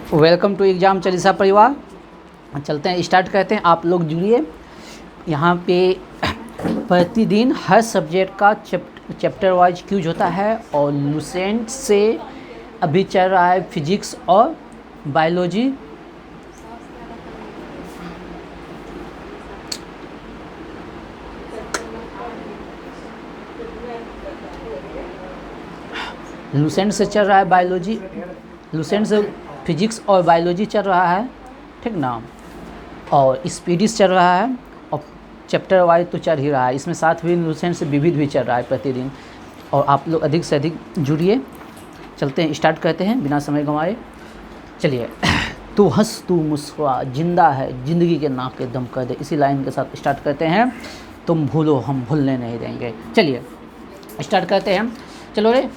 Welcome to exam Chalisa परिवार। चलते हैं, स्टार्ट करते हैं। आप लोग जुड़िए। यहाँ पे प्रतिदिन हर सब्जेक्ट का चैप्टर वाइज क्यूज होता है और लुसेंट से अभी चल रहा है फिजिक्स और बायोलॉजी। लुसेंट से चल रहा है बायोलॉजी, लुसेंट से फिजिक्स और बायोलॉजी चल रहा है, ठीक ना। और स्पीडिस चल रहा है और चैप्टर वाइज तो चल ही रहा है। इसमें साथ भी लुसेंट से विविध भी चल रहा है प्रतिदिन। और आप लोग अधिक से अधिक जुड़िए। चलते हैं, स्टार्ट करते हैं बिना समय गंवाए। चलिए। तू हंस तू मुस्कुरा, जिंदा है जिंदगी के नाक के दम कर दे, इसी लाइन के साथ स्टार्ट करते हैं। तुम भूलो हम भूलने नहीं देंगे। चलिए स्टार्ट करते हैं। चलो रे।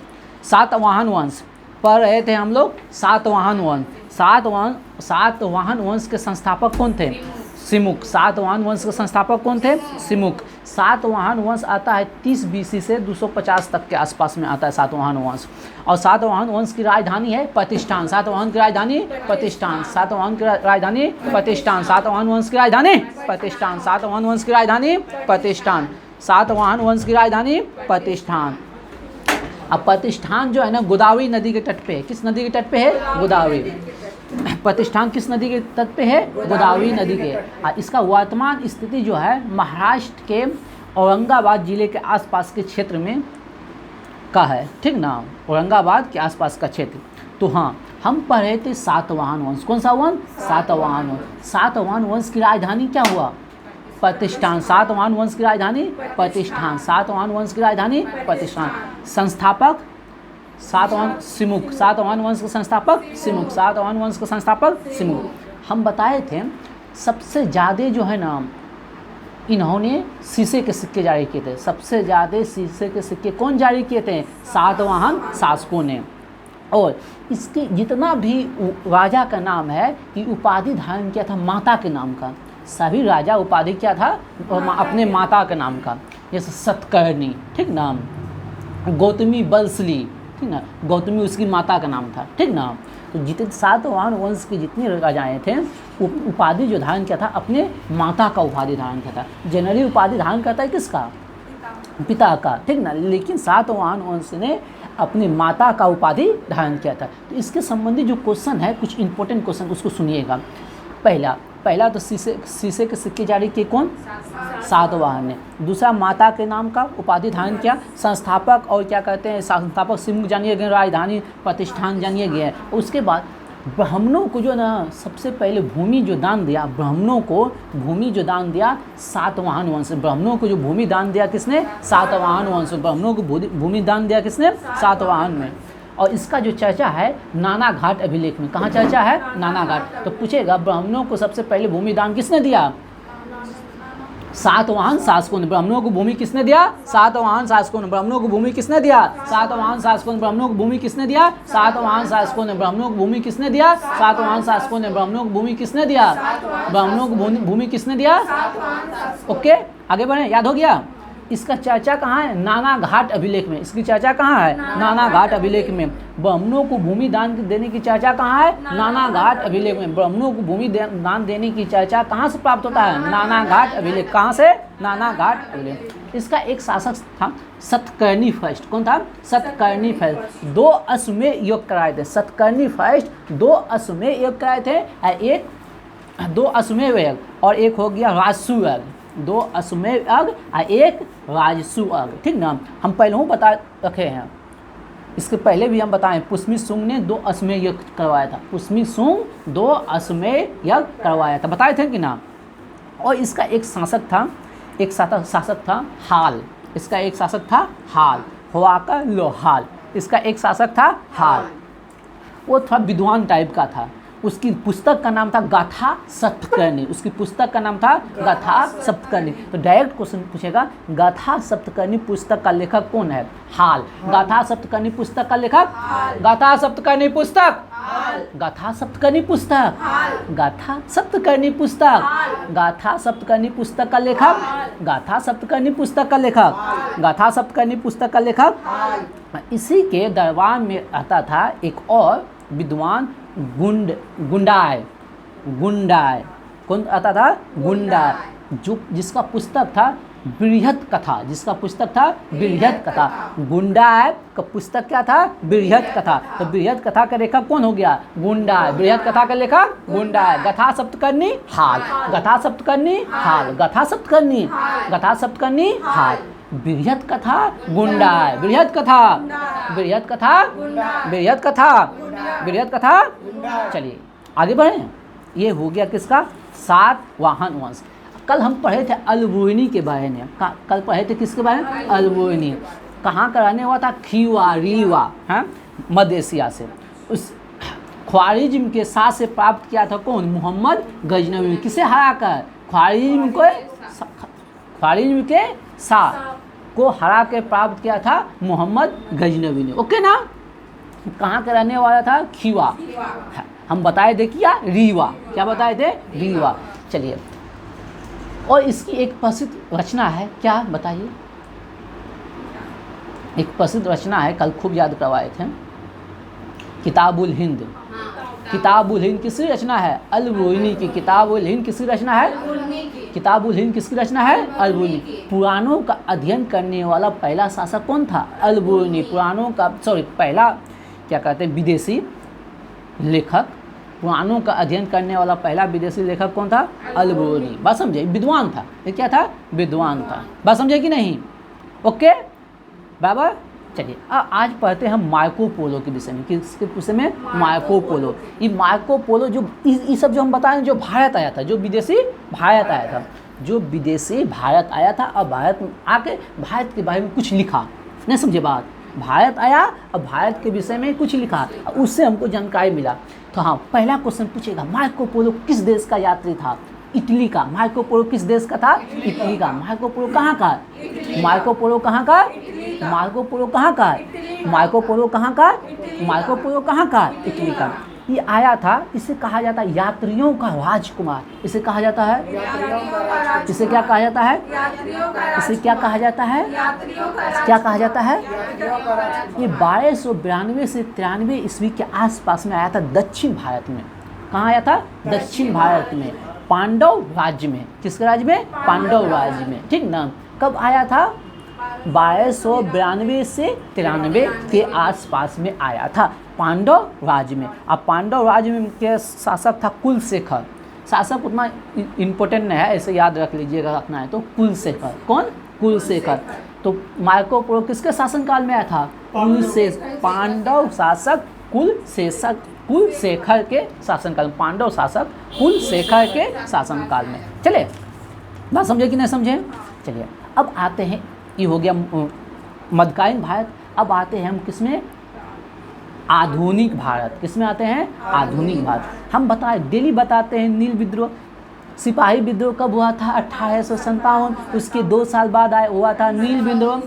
सातवाहन वंश पढ़ रहे थे हम लोग। सातवाहन वंश, सातवाहन वंश के संस्थापक कौन थे? सिमुक। सातवाहन वंश के संस्थापक कौन थे? सिमुक। सातवाहन वंश आता है 30 BC से 250 तक के आसपास में आता है सातवाहन वंश। और सातवाहन वंश की राजधानी है प्रतिष्ठान। सातवाहन की राजधानी प्रतिष्ठान। सातवाहन की राजधानी प्रतिष्ठान। सातवाहन वंश की राजधानी प्रतिष्ठान। सातवाहन वंश की राजधानी प्रतिष्ठान। सातवाहन वंश की राजधानी प्रतिष्ठान। अब प्रतिष्ठान जो है ना, गोदावरी नदी के तट पे है। किस नदी के तट पे है? गोदावरी। प्रतिष्ठान किस नदी के तट पे है? गोदावरी नदी के। और इसका वर्तमान स्थिति जो है महाराष्ट्र के औरंगाबाद जिले के आसपास के क्षेत्र में का है, ठीक ना। औरंगाबाद के आसपास का क्षेत्र। तो हाँ, हम पढ़ रहे थे सातवाहन वंश। कौन सा वंश? सातवाहन वंश। सातवाहन वंश की राजधानी क्या हुआ? प्रतिष्ठान। सातवाहन वंश की राजधानी प्रतिष्ठान। सातवाहन वंश की राजधानी प्रतिष्ठान। संस्थापक सातवाहन सिमुक। सातवाहन वंश के संस्थापक सिमुक। सातवाहन वंश के संस्थापक सिमुक। हम बताए थे सबसे ज़्यादा जो है ना, इन्होंने शीशे के सिक्के जारी किए थे। सबसे ज़्यादा शीशे के सिक्के कौन जारी किए थे? सातवाहन शासकों ने। और इसके जितना भी राजा का नाम है कि उपाधि धारण किया था माता के नाम का। सभी राजा उपाधि क्या था? अपने माता के नाम का। जैसे सतकर्णी, ठीक ना। गौतमी बलसली, ठीक ना। गौतमी उसकी माता का नाम था, ठीक ना। तो जितने सातवाहन वंश के जितने राजाएँ थे, उपाधि जो धारण किया था अपने माता का उपाधि धारण किया था। जनरली उपाधि धारण करता है किसका? पिता का, ठीक ना। लेकिन सातवाहन वंश ने अपनी माता का उपाधि धारण किया था। तो इसके संबंधी जो क्वेश्चन है, कुछ इंपॉर्टेंट क्वेश्चन, उसको सुनिएगा। पहला तो शीशे के सिक्के जारी किए कौन? सातवाहन ने। दूसरा, माता के नाम का उपाधि धारण किया। संस्थापक और क्या कहते हैं, संस्थापक सिमुक जानिए गए, राजधानी प्रतिष्ठान जानिए गए। उसके बाद ब्राह्मणों को जो ना सबसे पहले भूमि जो दान दिया, ब्राह्मणों को भूमि जो दान दिया सातवाहन वंश। ब्राह्मणों को जो भूमि दान दिया किसने? सातवाहन वंश। ब्राह्मणों को भूमि दान दिया किसने? सातवाहन में। और इसका जो चर्चा है नाना घाट अभिलेख में। कहाँ चर्चा है? नाना घाट। तो पूछेगा ब्राह्मणों को सबसे पहले भूमि दान किसने दिया? सातवाहन शासकों ने। ब्राह्मणों को भूमि किसने दिया? सातवाहन शासकों ने। ब्राह्मणों को भूमि किसने दिया? सातवाहन शासकों ने। ब्राह्मणों को भूमि किसने दिया? सातवाहन शासकों ने। ब्राह्मणों को भूमि किसने दिया? सातवाहन शासकों ने। ब्राह्मणों को भूमि किसने दिया? ब्राह्मणों को भूमि किसने दिया? ओके, आगे बढ़े। याद हो गया? इसका चर्चा कहाँ है? नाना घाट अभिलेख में। इसकी चर्चा कहाँ है? नाना घाट अभिलेख में। ब्राह्मणों को भूमि दान देने की चर्चा कहाँ है? नाना घाट अभिलेख में। ब्राह्मणों को भूमि दान देने की चर्चा कहाँ से प्राप्त होता है? नाना घाट अभिलेख। कहाँ से? नाना घाट अभिलेख। इसका एक शासक था सतकर्णी फर्स्ट। कौन था? सतकर्णी फर्स्ट। 2 अश्वमेध योग कराए थे। सतकर्णी फर्स्ट 2 अश्वमेध योग कराए थे। एक 2 अश्वमेध योग और एक हो गया राजसू योग। 2 अश्वमेध यज्ञ और एक राजसू यज्ञ, ठीक ना। हम पहले ही बता रखे हैं। इसके पहले भी हम बताएं, पुष्मी शुंग ने 2 अश्वमेध यज्ञ करवाया था। पुष्मी शुंग 2 अश्वमेध यज्ञ करवाया था, बताए थे कि ना। और इसका एक शासक था हाल। इसका एक शासक था हाल, होआकर लोहाल। इसका एक शासक था हाल। वो थोड़ा विद्वान टाइप का था। उसकी पुस्तक का नाम था गाथा सप्तकर्णी। उसकी पुस्तक का नाम था गाथा सप्तकर्णी। तो डायरेक्ट क्वेश्चन पूछेगा, गाथा सप्तकर्णी पुस्तक का लेखक कौन है? हाल। गाथा सप्तकर्णी पुस्तक का लेखक? गाथा सप्तकर्णी पुस्तक? गाथा सप्तकर्णी पुस्तक? गाथा सप्तकर्णी पुस्तक? गाथा सप्तकर्णी पुस्तक का लेखक? गाथा सप्तकर्णी पुस्तक का लेखक? गाथा सप्तकर्णी पुस्तक का लेखक? इसी के दरबार में आता था एक और विद्वान गुंडाय, कौन आता था? गुंडाय, जो जिसका पुस्तक था बृहत कथा, जिसका पुस्तक था बृहत कथा। गुंडाय का पुस्तक क्या था? बृहत कथा। तो बृहत कथा का लेखक कौन हो गया? गुंडाय। बृहत कथा का लेखक गुंडाय। गथा सप्तकर्णी हाल, गथा सप्तकर्णी हाल, गथा सप्तकर्णी, गथा सप्तकर्णी हाल। बृहत कथा गुंडाय, बृहत कथा, बृहत कथा, बृहत कथा, बृहत कथा। चलिए आगे बढ़े। ये हो गया किसका? सातवाहन वंश। कल हम पढ़े थे अलबुर्नी के बारे में। कल पढ़े थे किसके बारे में? अलबुर्नी। कहाँ का रहने वाला था? खीवा रीवा, हैं, मध्य एशिया से। उस ख्वारिज्म के साथ से प्राप्त किया था कौन? मोहम्मद गजनवी। किसे हरा कर? ख्वारिज्म के साथ को हरा के प्राप्त किया था मोहम्मद गजनवी ने। ओके ना? कहाँ का रहने वाला था? खीवा। हम बताए थे क्या? रीवा। क्या बताए थे? रीवा। चलिए, और इसकी एक प्रसिद्ध रचना है, क्या बताइए? एक प्रसिद्ध रचना है, कल खूब याद करवाए थे, किताबुल हिंद। किताबुल हिंद किसकी रचना है? अलबुर्नी की। किताबुल हिंद किसकी रचना है? किताबुल हिंद किसकी रचना है? अलबुर्नी। पुराणों का अध्ययन करने वाला पहला शासक कौन था? अलबुर्नी। पुराणों का पहला क्या कहते हैं? विदेशी लेखक। पुराणों का अध्ययन करने वाला पहला विदेशी लेखक कौन था? अलबुर्नी। बात समझे? विद्वान था। ये क्या था? विद्वान था। बात समझे कि नहीं? ओके बाबा। चलिए आज पढ़ते हैं हम मार्को पोलो के विषय में। किसके विषय में? Marco Polo. ये मार्को पोलो जो ये सब जो हम बताएं, जो भारत आया था, जो विदेशी भारत आया था, जो विदेशी भारत आया था, और भारत में आके भारत के बारे में कुछ लिखा। नहीं समझे बात? भारत आया और भारत के विषय में कुछ लिखा, उससे हमको जानकारी मिला। तो हाँ, पहला क्वेश्चन पूछेगा, मार्को पोलो किस देश का यात्री था? इटली का। मार्को पोलो किस देश का था? इटली का। मार्को पोलो कहाँ का? मार्को पोलो कहाँ का? मार्को पोलो कहाँ का? मार्को पोलो कहाँ का? मार्को पोलो कहाँ का? इटली का। ये आया था, इसे कहा जाता है यात्रियों का राजकुमार। इसे कहा जाता है, इसे क्या कहा जाता है? इसे क्या कहा जाता है? क्या कहा जाता है? ये 1292 से 93 ईस्वी के आसपास में आया था दक्षिण भारत में। कहाँ आया था? दक्षिण भारत में, पांडव राज्य में। किसके राज्य में? पांडव राज्य में। ठीक ना? कब आया था? 1292 से 93 के आसपास में आया था पांडव राज्य में। अब पांडव राज्य में के शासक था कुलशेखर। शासक उतना इम्पोर्टेंट नहीं है, ऐसे याद रख लीजिएगा, रखना है तो। कुलशेखर। कौन? कुलशेखर। तो मार्को पोलो किसके शासनकाल में आया था? पांडव शासक कुलशेखर के शासनकाल में। पांडव शासक कुलशेखर के शासनकाल में। चलिए बात समझे कि नहीं समझे? चलिए अब आते हैं, ये हो गया मध्यकालीन भारत। अब आते हैं हम किसमें? आधुनिक भारत। किसमें आते हैं? आधुनिक भारत। हम डेली बताते हैं नील विद्रोह। सिपाही विद्रोह कब हुआ था? 1857। उसके 2 साल बाद हुआ था नील विद्रोह,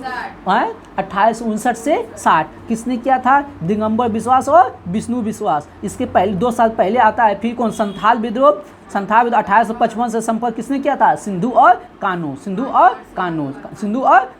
1859 से 60। किसने किया था? दिगंबर बिश्वास और विष्णु विश्वास। इसके पहले 2 साल पहले आता है फिर कौन? संथाल विद्रोह। संथाल विद्रोह 1855 से संपर्क किसने किया था? सिंधु और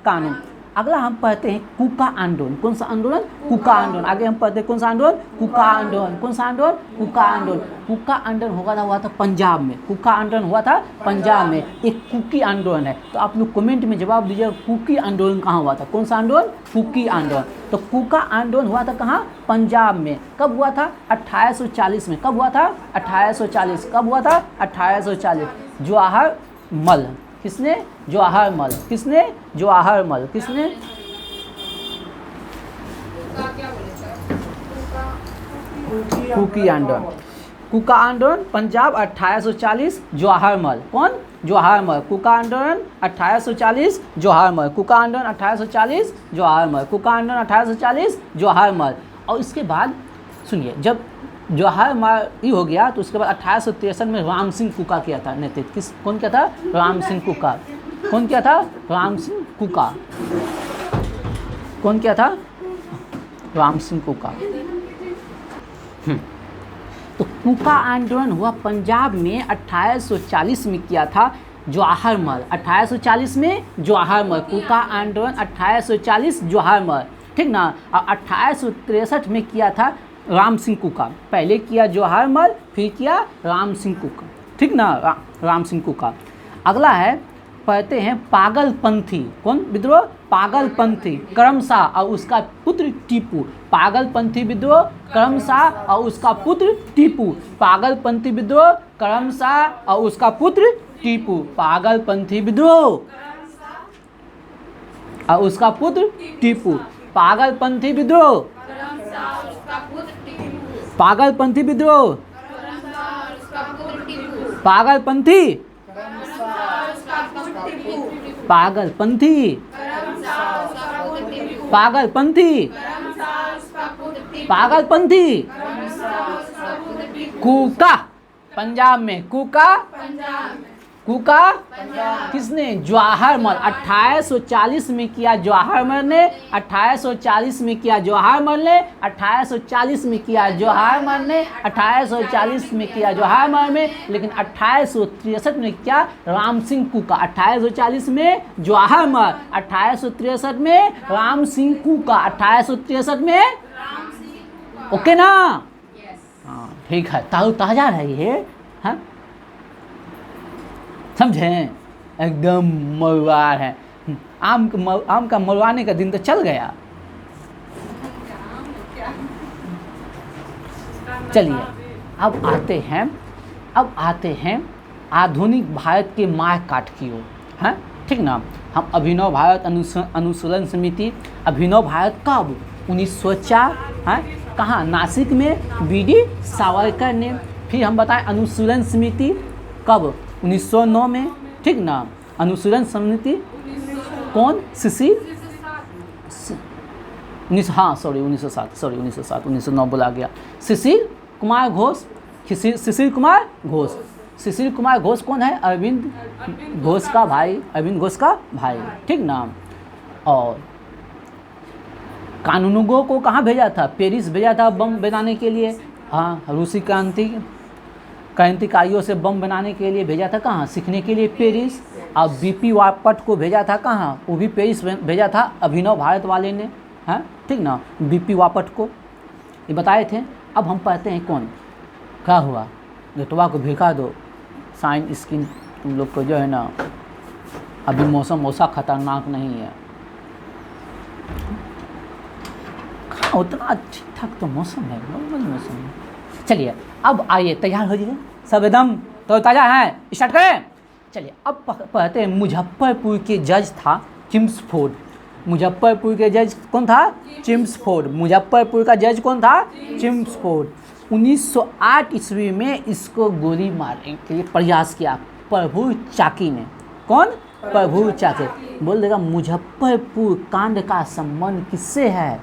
कानू। अगला हम पढ़ते हैं कुका आंदोलन। कौन सा आंदोलन? कुका आंदोलन। आगे हम पढ़ते हैं कौन सा आंदोलन? कुका आंदोलन। कौन सा आंदोलन? कुका आंदोलन। कुका आंदोलन हुआ था पंजाब में। कुका आंदोलन हुआ था पंजाब में। एक कुकी आंदोलन है, तो आप लोग कमेंट में जवाब दीजिएगा कुकी आंदोलन कहाँ हुआ था? कौन सा आंदोलन? कुकी आंदोलन। तो कुका आंदोलन हुआ था कहाँ? पंजाब में। कब हुआ था? 1840 में। कब हुआ था? 1840। कब हुआ था? 1840। जवाहर मल। किसने? जवाहर मल। किसने? जवाहर मल। किसने? कुकी आंदोलन। कुका आंदोलन पंजाब 1840, जवाहर मल। कौन? जवाहर मल। कुका आंदोलन 1840, जवाहर मल। कुका आंदोलन 1840, जवाहर मल। कुका आंदोलन 1840, जवाहर मल। और इसके बाद सुनिए, जब जवाहर मल ये हो गया तो उसके बाद 1863 में राम सिंह कुका किया था नेतृत्व। कौन किया था? राम सिंह कुका। कौन किया था? राम सिंह कुका। कौन किया था? राम सिंह कुका। तो कुका आंदोलन हुआ पंजाब में 1840 में किया था जवाहर मल। 1840 में जवाहर मल। कुका आंदोलन 1840 जवाहर मल। ठीक ना? और 1863 में किया था राम सिंह कुका, पहले किया जवाहरमल, फिर किया राम सिंह कुका, ठीक ना, राम सिंह कुका। अगला है पढ़ते हैं पागलपंथी, कौन विद्रोह? पागलपंथी करमशाह और उसका पुत्र टीपू। पागलपंथी विद्रोह करमशाह और उसका पुत्र टीपू। पागलपंथी विद्रोह करमशाह और उसका पुत्र टीपू। पागलपंथी विद्रोह और उसका पुत्र टीपू। पागलपंथी विद्रोह, पागलपंथी विद्रोह, पागलपंथी, पागलपंथी, पागलपंथी, पागलपंथी, कूका पंजाब में, कूका, कूका किसने? जवाहरमल। 1840 में किया जवाहरमल ने, 1840 में किया जवाहरमल ने, 1840 में किया जवाहरमल ने, 1840 में किया जवाहरमल ने, लेकिन 1863 में क्या? राम सिंह कुका। 1840 में जवाहरमल, 1863 में राम सिंह कुका, 1863 में, ओके ना? हाँ ठीक है, ताजा है ये, हाँ समझें, एकदम मरवार है। आम का मरवाने का दिन तो चल गया। चलिए अब आते हैं आधुनिक भारत के माह काट की ओर, हैं ठीक ना। हम अभिनव भारत अनुशीलन समिति, अभिनव भारत कब? 1904, हैं कहाँ? नासिक में बीडी सावरकर ने। फिर हम बताएं अनुशीलन समिति कब? 1909 में, ठीक ना। अनुशीलन समिति कौन? शिशिर, 1907, 1909 बोला गया। शिशिर कुमार घोष, शिशिर कुमार घोष। शिशिर कुमार घोष कौन है? अरविंद घोष का भाई, अरविंद घोष का भाई, ठीक ना। और कानूनगो को कहाँ भेजा था? पेरिस भेजा था बम बनाने के लिए। हाँ, रूसी क्रांतिकारियों से बम बनाने के लिए भेजा था। कहाँ? सीखने के लिए पेरिस। और बीपी वापट को भेजा था कहाँ? वो भी पेरिस भेजा था अभिनव भारत वाले ने, हैं ठीक ना, बीपी वापट को, ये बताए थे। अब हम पढ़ते हैं कौन क्या हुआ। गेटवा को भिगा दो, साइन स्किन तुम लोग को जो है ना, अभी मौसम वैसा खतरनाक नहीं है, उतना ठीक ठाक तो मौसम है, नॉर्मल मौसम है। चलिए अब आइए, तैयार हो जाइए, सब एकदम तो ताज़ा है, स्टार्ट करें। चलिए अब पढ़ते हैं। मुजफ्फरपुर के जज था चिम्सफोर्ड। मुजफ्फरपुर के जज कौन था? चिम्सफोर्ड। मुजफ्फरपुर का जज कौन था? चिम्सफोर्ड। 1908 ईस्वी में इसको गोली मारने के लिए प्रयास किया प्रभु चाकी ने। कौन? प्रभु चाकी। बोल देगा मुजफ्फरपुर कांड का संबंध किससे है?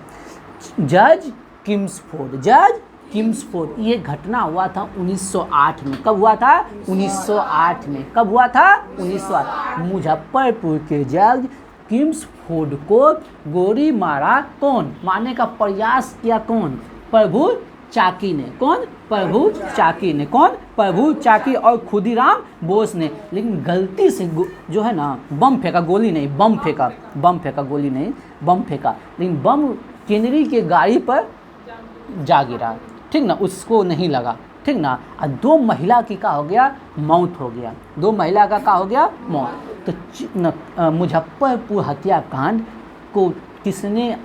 जज किम्सफोर्ड, जज किम्सफोर्ड। ये घटना हुआ था 1908 में। कब हुआ था? 1908 में। कब हुआ था? 1908। मुजफ्फरपुर के जज किम्सफोर्ड को गोली मारा कौन? मारने का प्रयास किया कौन? प्रभु चाकी ने। कौन? प्रभु चाकी ने। कौन? प्रभु चाकी और खुदीराम बोस ने। लेकिन गलती से जो है ना, बम फेंका, गोली नहीं, बम फेंका, बम फेंका, गोली नहीं, बम फेंका। लेकिन बम केनरी के गाड़ी पर जा गिरा, ठीक ना, उसको नहीं लगा, ठीक ना। और 2 महिला की क्या हो गया? मौत हो गया। 2 महिला का क्या हो गया? मौत। तो मुजफ्फरपुर हत्याकांड को किसने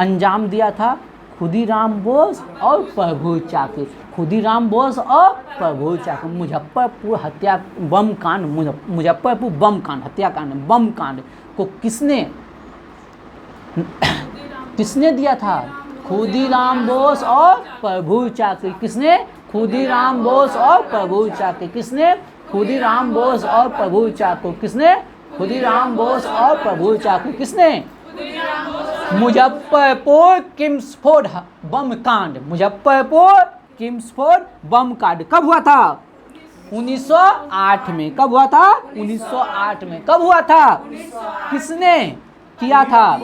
अंजाम दिया था? खुदीराम बोस और प्रभु चाकी। खुदीराम बोस और प्रभु चाकी। मुजफ्फरपुर हत्या बम कांड, मुजफ्फरपुर बम कांड, हत्याकांड, बम कांड को किसने दिया था? खुदीराम बोस और प्रभु चाकी। किसने? खुदीराम बोस और प्रभु चाकी। किसने? खुदीराम बोस और प्रभु चाकी। किसने? खुदीराम बोस और प्रभु चाकी। किसने? मुजफ्फरपुर किम्सफोर्ड बम कांड। मुजफ्फरपुर किम्सफोर्ड बम कांड कब हुआ था? 1908 में। कब हुआ था? 1908 में। कब हुआ था? किसने किया था?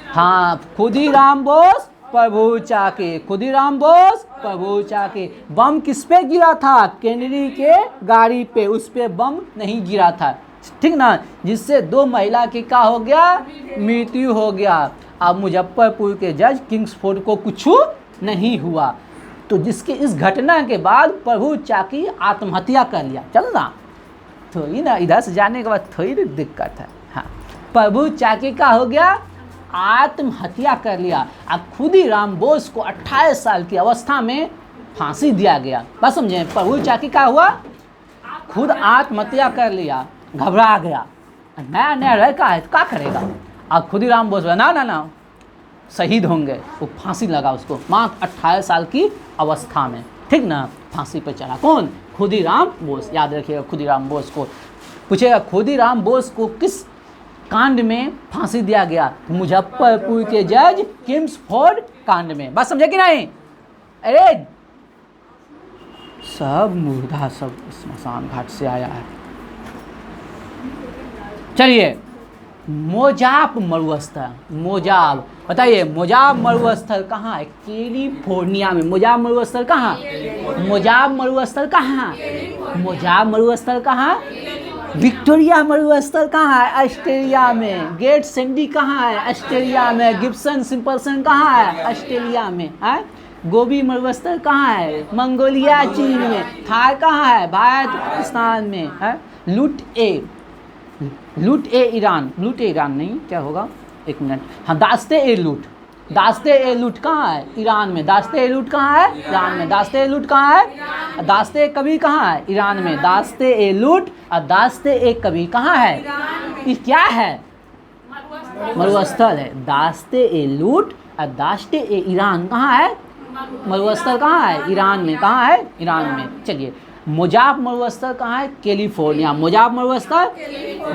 हाँ, खुदीराम बोस, प्रभु चाकी। खुदीराम बोस, प्रभु चाकी। बम किस पे गिरा था? केनरी के गाड़ी पे, उस पे बम नहीं गिरा था, ठीक ना, जिससे 2 महिला की क्या हो गया? मृत्यु हो गया। अब मुजफ्फरपुर के जज किम्सफोर्ड को कुछ नहीं हुआ। तो जिसकी इस घटना के बाद प्रभु चाकी आत्महत्या कर लिया। चल ना, थोड़ी ना इधर से जाने के बाद थोड़ी दिक्कत है। हाँ, प्रभु चाकी का हो गया, आत्महत्या कर लिया। अब खुदीराम बोस को 28 साल की अवस्था में फांसी दिया गया। बस समझे, प्रभु चाकी का हुआ, खुद आत्महत्या कर लिया, घबरा गया, नया नया लड़का है तो क्या करेगा। अब खुदीराम बोस ना शहीद होंगे, वो फांसी लगा उसको मात्र 28 साल की अवस्था में, ठीक ना, फांसी पे चढ़ा। कौन? खुदीराम बोस। याद रखिएगा, खुदीराम बोस को पूछेगा खुदीराम बोस को किस कांड में फांसी दिया गया? मुजफ्फरपुर के जज किम्सफोर्ड कांड में। बस समझे कि नहीं? अरे सब मुर्दा सब स्मशान घाट से आया है। चलिए, मोजाब मरुस्थल, मोजाब बताइए, मोजाब मरुस्थल कहाँ है? कैलिफोर्निया में। मोजाब मरुस्थल कहाँ? मोजाब मरुस्थल कहाँ? मोजाब मरुस्थल कहाँ? विक्टोरिया मरुस्थल कहाँ है? ऑस्ट्रेलिया में। गेट सैंडी कहाँ है? ऑस्ट्रेलिया में। गिब्सन सिम्पलसन कहाँ है? ऑस्ट्रेलिया में। है गोबी मरुस्थल कहाँ है? मंगोलिया, चीन में। थार कहाँ है? भारत पाकिस्तान में। है लूट ए ईरान, लूट ए ईरान नहीं, क्या होगा, एक मिनट, हाँ, दास्ते ए लूट कहाँ है? ईरान में। दास्ते ए लूट कहाँ है? ईरान में। दास्ते ए लूट कहाँ है? दास्ते कबीर कहाँ है? ईरान में। दास्ते ए लूट और दास्ते ए कबीर कहाँ है? ये क्या है? मरुस्थल है। दास्ते ए लूट और दास्ते ए ईरान कहाँ है? मरुस्थल कहाँ है? ईरान में। कहाँ है? ईरान में। चलिए, मोजाब मरुस्थल कहाँ है? कैलिफोर्निया। मोजाब मरुस्थल,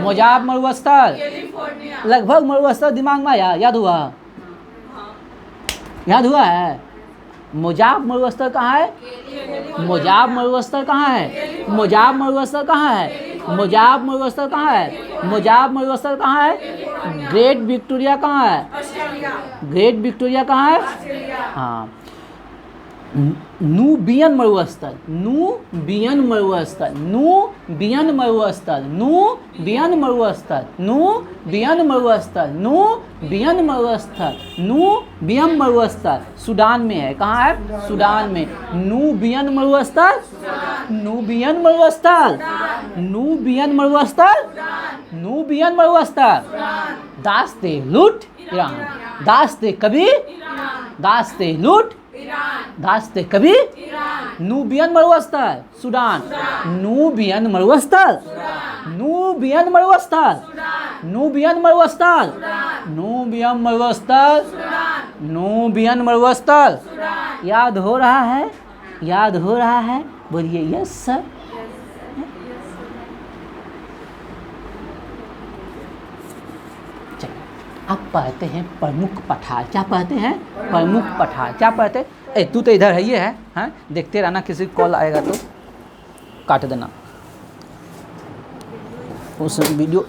मोजाब मरुस्थल, लगभग मरुस्थल दिमाग में आया, याद हुआ? याद हुआ है? मोजाब मरुस्थल कहाँ है? मोजाब मरुस्थल कहाँ है? मोजाब मरुस्थल कहाँ है? मोजाब मरुस्थल कहाँ है? मोजाब मरुस्थल कहाँ है? ग्रेट विक्टोरिया कहाँ है? ग्रेट विक्टोरिया कहाँ है? हाँ, नूबियन मरुस्थल, नूबियन मरुस्थल, नूबियन मरुस्थल, नूबियन मरुस्थल, नूबियन मरुस्थल, नूबियन मरुस्थल, नूबियन मरुस्थल सूडान में है। कहाँ है? सूडान में। नूबियन मरुस्थल, नूबियन मरुस्थल, नूबियन मरुस्थल, नूबियन मरुस्थल। दास्ते लूट ईरान, दास्ते कबीर, दास्ते लूट, दास्ते कबीर, नूबियन मरुस्थल सूडान, नूबियन मरुस्थल, नूबियन मरुस्थल, नूबियन मरुस्थल, नूबियन मरुस्थल, नूबियन मरुस्थल। याद हो रहा है? याद हो रहा है? बोलिए यस सर। अब पढ़ते हैं प्रमुख पठार। क्या पढ़ते हैं? प्रमुख पठार। क्या पढ़ते? ए तू तो इधर है, ये है, हाँ, देखते रहना, किसी कॉल आएगा तो काट देना, उस वीडियो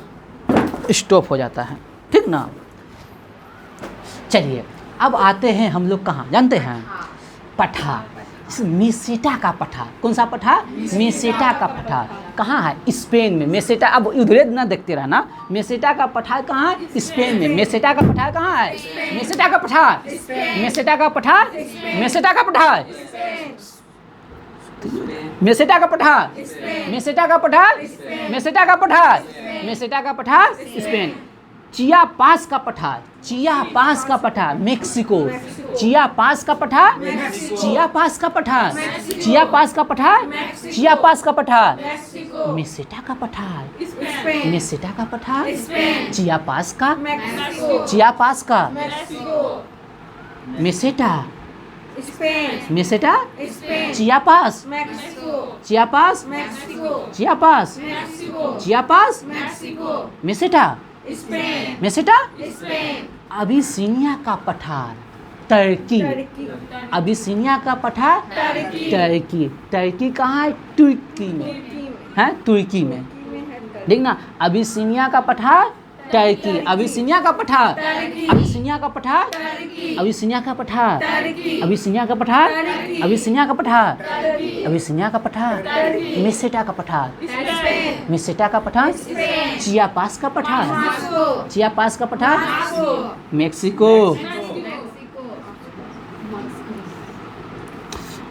स्टॉप हो जाता है, ठीक ना। चलिए, अब आते हैं हम लोग कहाँ, जानते हैं? पठार, मेसेटा का पठार। कौन सा पठार? मेसेटा का पठार। कहाँ है? स्पेन में। मेसेटा, अब उधर ना देखते रहना। मेसेटा का पठार कहाँ है? स्पेन में। मेसेटा का पठार कहाँ है? मेसेटा का पठार, मेसेटा का पठार, मेसेटा का पठार, मेसेटा का पठार, मेसेटा का पठार, मेसेटा का पठार, मेसेटा का पठार, स्पेन। चियापास का पठार, चियापास का पठार, मेक्सिको। चियापास का पठार, चियापास का पठार, चियापास का पठार, चियापास का पठार, मेसेटा का पठार, मेसेटा का पठार, चियापास का, चियापास का, Meseta, Meseta, Chiapas, Chiapas, Chiapas, Chiapas, Meseta, Meseta, Abyssinia का पठार, टर्की। अबिसिनिया का पठार, टर्की। टर्की कहाँ है? तुर्की में है, तुर्की में। देखना, अबिसिनिया का पठार, टर्की। अबिसिनिया का पठार, अबिसिनिया का पठार, अबिसिनिया का पठार, अबिसिनिया का पठार, अबिसिनिया का पठार, अबिसिनिया का पठार, मेसेटा का पठार, मेसेटा का पठार, चियापास का पठार, चियापास का पठार, मेक्सिको।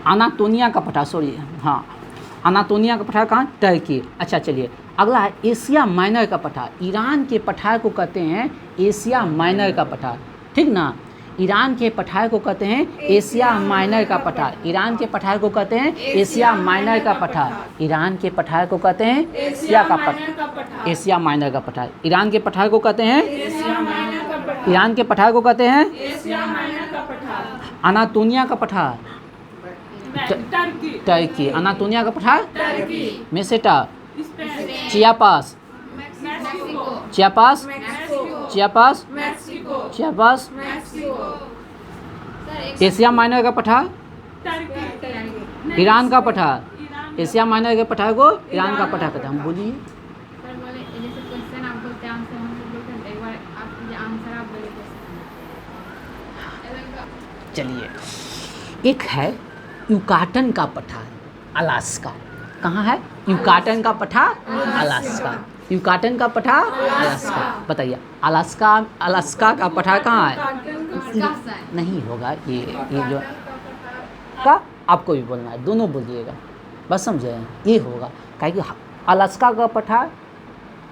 अनातोलिया का पठार, सॉरी, हाँ, अनातोलिया का पठार कहाँ, टर्की। अच्छा चलिए अगला है एशिया माइनर का पठार। ईरान के पठार को कहते हैं एशिया माइनर का पठार, ठीक ना। ईरान के पठार को कहते हैं एशिया माइनर का पठार। ईरान के पठार को कहते हैं एशिया माइनर का पठार। ईरान के पठार को कहते हैं एशिया का पठार, एशिया माइनर का पठार। ईरान के पठार को कहते हैं ईरान के पठार को कहते हैं एशिया माइनर का पठार। अनातोलिया का पठार टर्की। टर्की। अनातोलिया का पठार Turkey. Meseta, Spain. Chiapas, Mexico. Chiapas, Mexico. Chiapas, Mexico. Chiapas. Mexico. Asia minor का पठार टर्की। ईरान का पठार। एशिया माइनर के पठार को ईरान का पठार कहते हैं। हम बोलिए सर बोले जैसे क्वेश्चन आप बोलते हैं आंसर हम लोग बोलते हैं, एक बार आप ये आंसर आप बोले क्वेश्चन। चलिए, एक है युकाटन का पठार, अलास्का। कहाँ है? युकाटन का पठार, अलास्का। युकाटन का पठार, अलास्का। बताइए अलास्का, अलास्का का पठार कहाँ है? नहीं होगा ये जो का आपको भी बोलना है, दोनों बोलिएगा, बस समझे, ये होगा। काहे कि अलास्का का पठार,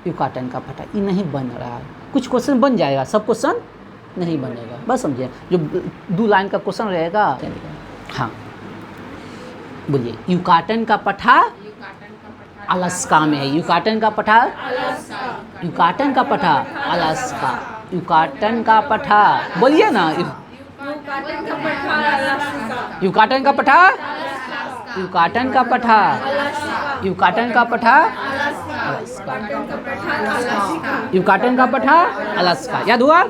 युकाटन का पठार, ये नहीं बन रहा है। कुछ क्वेश्चन बन जाएगा, सब क्वेश्चन नहीं बनेगा, बस समझे। जो 2 लाइन का क्वेश्चन रहेगा। हाँ बोलिए, युकाटन का पठार अलास्का में है। युकाटन का पठार, युकाटन का पठार अलास्का। युकाटन का पठार बोलिए ना, युकाटन का पठार, युकाटन का पठार, युकाटन का पठार अलास्का। युकाटन का पठार अलास्का, याद हुआ।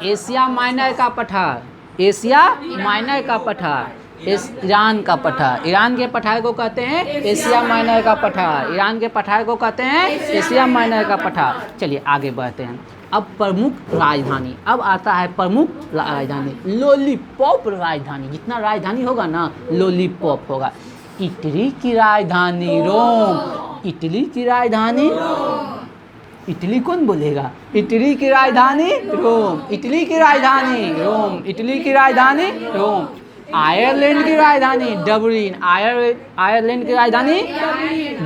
एशिया माइनर का पठार, एशिया माइनर का पठार, ईरान का पठार। ईरान के पठार को कहते हैं एशिया माइनर का पठार। ईरान के पठार को कहते हैं एशिया माइनर का पठार। चलिए आगे बढ़ते हैं। अब प्रमुख राजधानी, अब आता है प्रमुख राजधानी, लॉलीपॉप राजधानी। जितना राजधानी होगा ना, लॉलीपॉप होगा। इटली की राजधानी रोम। इटली की राजधानी, इटली कौन बोलेगा? इटली की राजधानी रोम। इटली की राजधानी रोम। इटली की राजधानी रोम। आयरलैंड की राजधानी डबलिन। आयरलैंड की राजधानी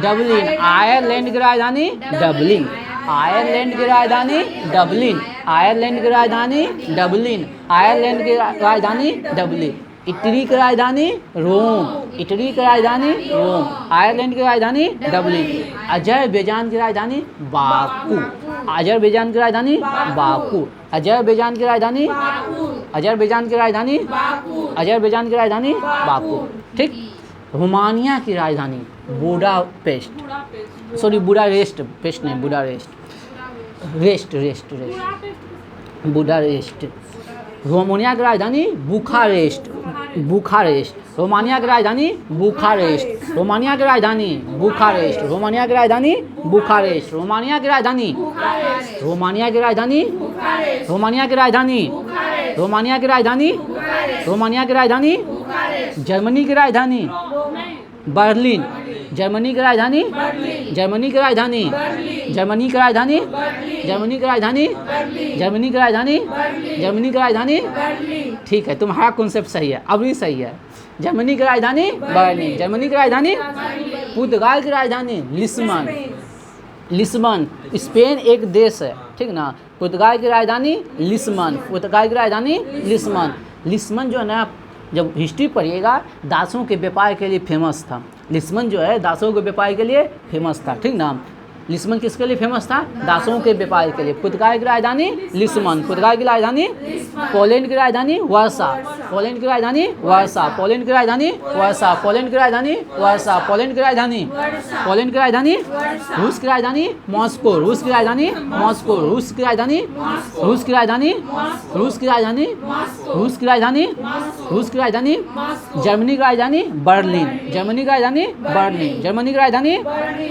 डबलिन। आयरलैंड की राजधानी डबलिन। आयरलैंड की राजधानी डबलिन। आयरलैंड की राजधानी डबलिन। आयरलैंड की राजधानी डबलिन। इटली की राजधानी रोम। इटली की राजधानी रोम। आयरलैंड की राजधानी डबलिन। अजरबैजान की राजधानी बाकू। अजरबैजान की राजधानी बाकू। अजरबैजान की राजधानी, अजरबैजान की राजधानी, अजरबैजान की राजधानी बाकू। ठीक। रोमानिया की राजधानी बुडापेस्ट। सॉरी, बुडापेस्ट, पेस्ट नहीं, Budapest, rest, rest, rest, Budapest. Romania की राजधानी बुखारेस्ट। बुखारेस्ट। रोमानिया की राजधानी बुखारेस्ट। रोमानिया की राजधानी बुखारेस्ट। रोमानिया की राजधानी बुखारेस्ट। रोमानिया की राजधानी, रोमानिया की राजधानी, रोमानिया की राजधानी, रोमानिया की राजधानी, रोमानिया की राजधानी, जर्मनी की राजधानी बर्लिन। जर्मनी की राजधानी, जर्मनी की राजधानी, जर्मनी की राजधानी, जर्मनी की राजधानी, जर्मनी की राजधानी, जर्मनी की राजधानी। ठीक है, तुम्हारा कॉन्सेप्ट सही है, अब भी सही है। जर्मनी की राजधानी बर्लिन। जर्मनी की राजधानी, पुर्तगाल की राजधानी लिस्बन। लिस्बन। स्पेन एक देश है, ठीक ना। पुर्तगाल की राजधानी लिस्बन। पुर्तगाल की राजधानी लिस्बन। लिस्बन जो है ना, जब हिस्ट्री पढ़िएगा, दासों के व्यापार के लिए फेमस था। लिस्बन जो है दासों के व्यापार के लिए फेमस था, ठीक ना। लिस्बन किसके लिए फेमस था? दासों के व्यापार के लिए। पुर्तगाल की राजधानी लिस्बन। पुर्तगाल की राजधानी, पोलैंड की राजधानी वर्सा। पोलैंड की राजधानी वर्सा। पोलैंड की राजधानी वर्सा। पोलैंड की राजधानी वर्सा। पोलैंड की राजधानी, पोलैंड की राजधानी, रूस की राजधानी मॉस्को। रूस की राजधानी मॉस्को। रूस की राजधानी, रूस की राजधानी, रूस की राजधानी, रूस की राजधानी, रूस की राजधानी, जर्मनी की राजधानी बर्लिन। जर्मनी की राजधानी बर्लिन। जर्मनी की राजधानी,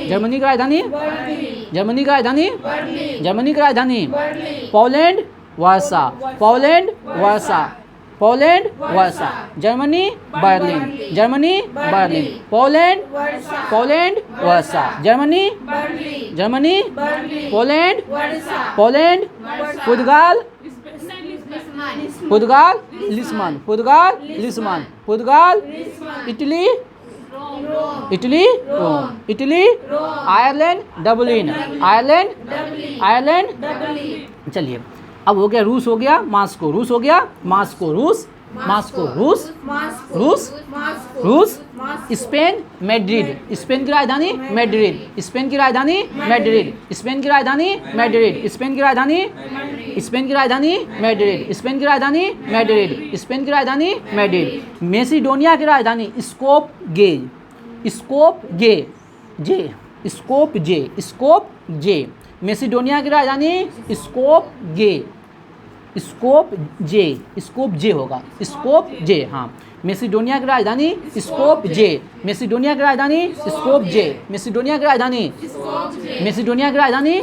जर्मनी की राजधानी, जर्मनी की राजधानी, जर्मनी की राजधानी Poland Warsaw. Poland Warsaw. Poland Warsaw. Germany Berlin. Germany Berlin. Poland, Poland Warsaw. Germany, Germany, Poland, Poland, पुर्तगाल, पुर्तगाल लिस्बन, पुर्तगाल लिस्बन, पुर्तगाल Italy, Italy Rome, Italy Ireland Dublin, Ireland, Ireland. चलिए अब हो गया रूस, हो गया मास्को, रूस हो गया मास्को, रूस मास्को, रूस रूस रूस, स्पेन मैड्रिड, स्पेन की राजधानी मैड्रिड, स्पेन की राजधानी मैड्रिड, स्पेन की राजधानी मैड्रिड, स्पेन की राजधानी, स्पेन की राजधानी मैड्रिड, स्पेन की राजधानी मैड्रिड, स्पेन की राजधानी मैड्रिड। मैसिडोनिया की राजधानी स्कोप गे, स्कोप गे जे, स्कोप जे, स्कोप जे। मैसिडोनिया की राजधानी स्कोप गे, स्कोप जे, स्कोप जे होगा, स्कोप जे, हाँ। मैसिडोनिया की राजधानी स्कोप जे, मैसिडोनिया की राजधानी स्कोप जे, मैसिडोनिया की राजधानी, मैसिडोनिया की राजधानी,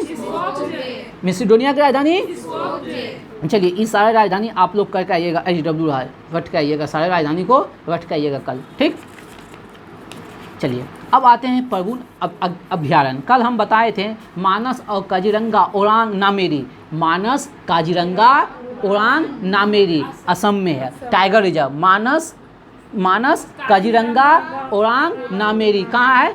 मैसिडोनिया की राजधानी। चलिए इस सारे राजधानी आप लोग करके आइएगा, HW रहा है, रट के आइएगा, सारे राजधानी को रट के आइएगा कल, ठीक। चलिए अब आते हैं प्रभु अभ्यारण्य। कल हम बताए थे मानस और काजीरंगा ओरांग नामेरी, मानस काजीरंगा ओरांग नामेरी असम में है टाइगर रिजर्व। मानस, मानस काजीरंगा ओरांग नामेरी कहाँ है?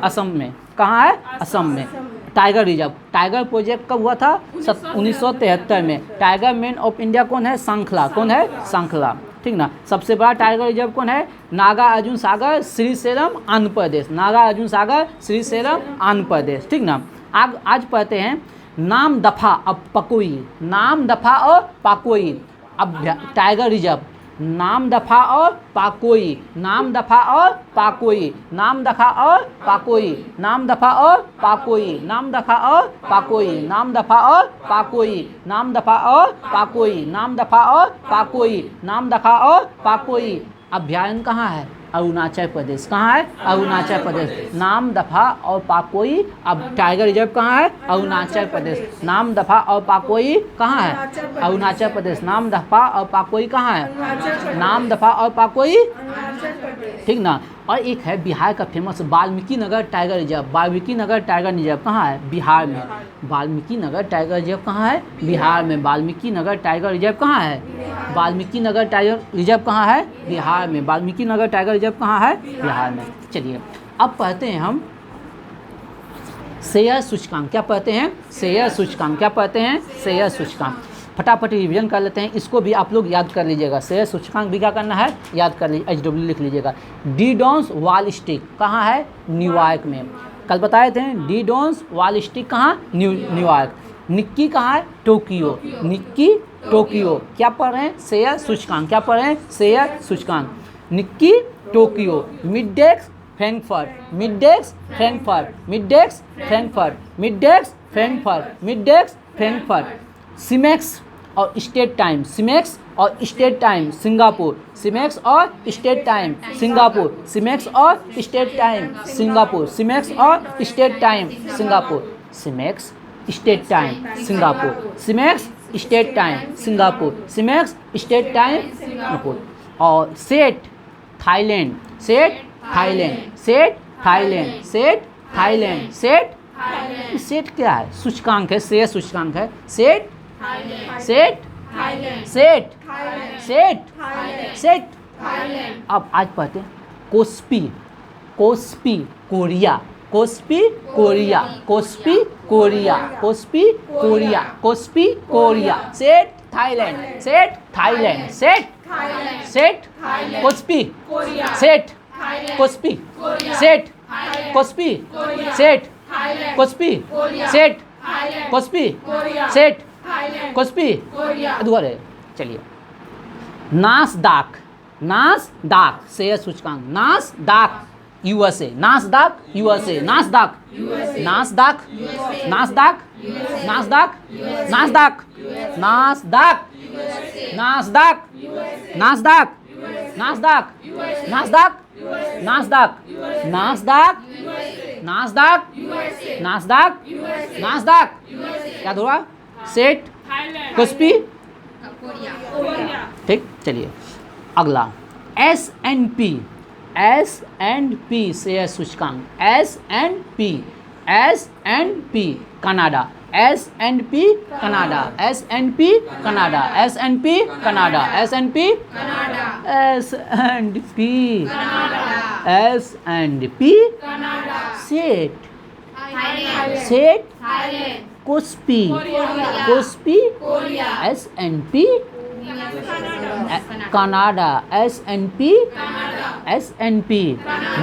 असम में। कहाँ है? असम में। टाइगर रिजर्व, टाइगर प्रोजेक्ट कब हुआ था? 1973 में। टाइगर मैन ऑफ इंडिया कौन है? सांखला। कौन है? सांखला, ठीक ना। सबसे बड़ा टाइगर रिजर्व कौन है? नागा अर्जुन सागर श्रीशैलम आंध्र प्रदेश, नागा अर्जुन सागर श्रीशैलम आंध्र प्रदेश, ठीक ना। आज पढ़ते हैं नाम दफा और पकोई, नाम दफा और पाकोई टाइगर रिजर्व। नाम दफा और पाकोई, नाम दफा और पाकोई, नाम दफा और पाकोई, नाम दफा और पाकोई, नाम दफा और पाकोई, नाम दफा और पाकोई, नाम दफा और पाकोई, नाम दफा और पाकोई, नाम दफा और पाकोई। अभ्यारण्य कहाँ है? अरुणाचल प्रदेश। कहाँ है? अरुणाचल प्रदेश। नाम दफा और पाकोई। अब टाइगर रिजर्व कहाँ है? अरुणाचल प्रदेश। नाम दफा और पाकोई कहाँ है? अरुणाचल प्रदेश। नाम दफा और पाकोई कहाँ है? नाम दफा और पाकोई, ठीक ना। और एक है बिहार का famous Valmiki Nagar tiger reserve. Valmiki Nagar tiger reserve कहाँ है? बिहार में। वाल्मीकि नगर टाइगर रिजर्व कहाँ है? बिहार में। वाल्मीकि नगर टाइगर रिजर्व कहाँ है? वाल्मीकि नगर टाइगर रिजर्व कहाँ है? बिहार में। वाल्मीकि नगर टाइगर रिजर्व कहाँ है? बिहार में। चलिए अब पढ़ते हैं हम शेयर सूचकांक। क्या पढ़ते हैं? शेयर सूचकांक। क्या पढ़ते हैं? शेयर सूचकांक। फटाफट रिवीजन कर लेते हैं, इसको भी आप लोग याद कर लीजिएगा। शेयर सूचकांक भी क्या करना है? याद कर लीजिए, HW लिख लीजिएगा। डी डॉन्स वॉल स्ट्रीट कहाँ है? न्यूयॉर्क में। कल बताए थे डी डॉन्स वॉल स्ट्रीट कहाँ? न्यूयॉर्क। निक्की कहाँ है? टोक्यो। निक्की टोक्यो। क्या पढ़ रहे हैं? शेयर सूचकांक। क्या पढ़ रहे हैं? शेयर सूचकांक। Nikkei Tokyo. मिडडेक्स फ्रैंकफर्ट, मिडडेक्स फ्रैंकफर्ट, मिडडेक्स फ्रैंकफर्ट, मिडडेक्स फ्रैंकफर्ट, मिडडेक्स फ्रैंकफर्ट। सिमेक्स और स्टेट टाइम, सिमेक्स और स्टेट टाइम सिंगापुर, सिमेक्स और स्टेट टाइम सिंगापुर, सिमेक्स और स्टेट टाइम सिंगापुर, सिमेक्स और स्टेट टाइम सिंगापुर, सिमेक्स स्टेट टाइम सिंगापुर, सिमेक्स स्टेट टाइम सिंगापुर, सिमेक्स स्टेट टाइम सिंगापुर। और SET Thailand, SET Thailand, SET Thailand, SET Thailand, SET. SET क्या है? सूचकांक है, शेयर सूचकांक है। Set, set, set, set, set. अब आज पढ़ते हैं KOSPI, KOSPI Korea, KOSPI Korea, KOSPI Korea, KOSPI Korea, KOSPI Korea. Set Thailand, SET Thailand, SET, set KOSPI, set KOSPI, set KOSPI, set KOSPI, set KOSPI, set KOSPI. दोबारा चलिए। नासदाक, नासदाक share सूचकांक। नासदाक USA, नासदाक USA, नासदाक, नासदाक, नासदाक, नासदाक, नासदाक, नासदाक, नासदाक, नासदाक, नासदाक, नासदाक, नासदाक, नासदाक, नासदाक, नासदाक, नासदाक। क्या हुआ? Set KOSPI, ठीक। चलिए अगला S&P, S&P share सूचकांक। S&P, S&P Canada, S&P Canada, S&P Canada, S&P Canada, S&P S&P S&P set, set KOSPI, KOSPI S&P Canada, S&P S&P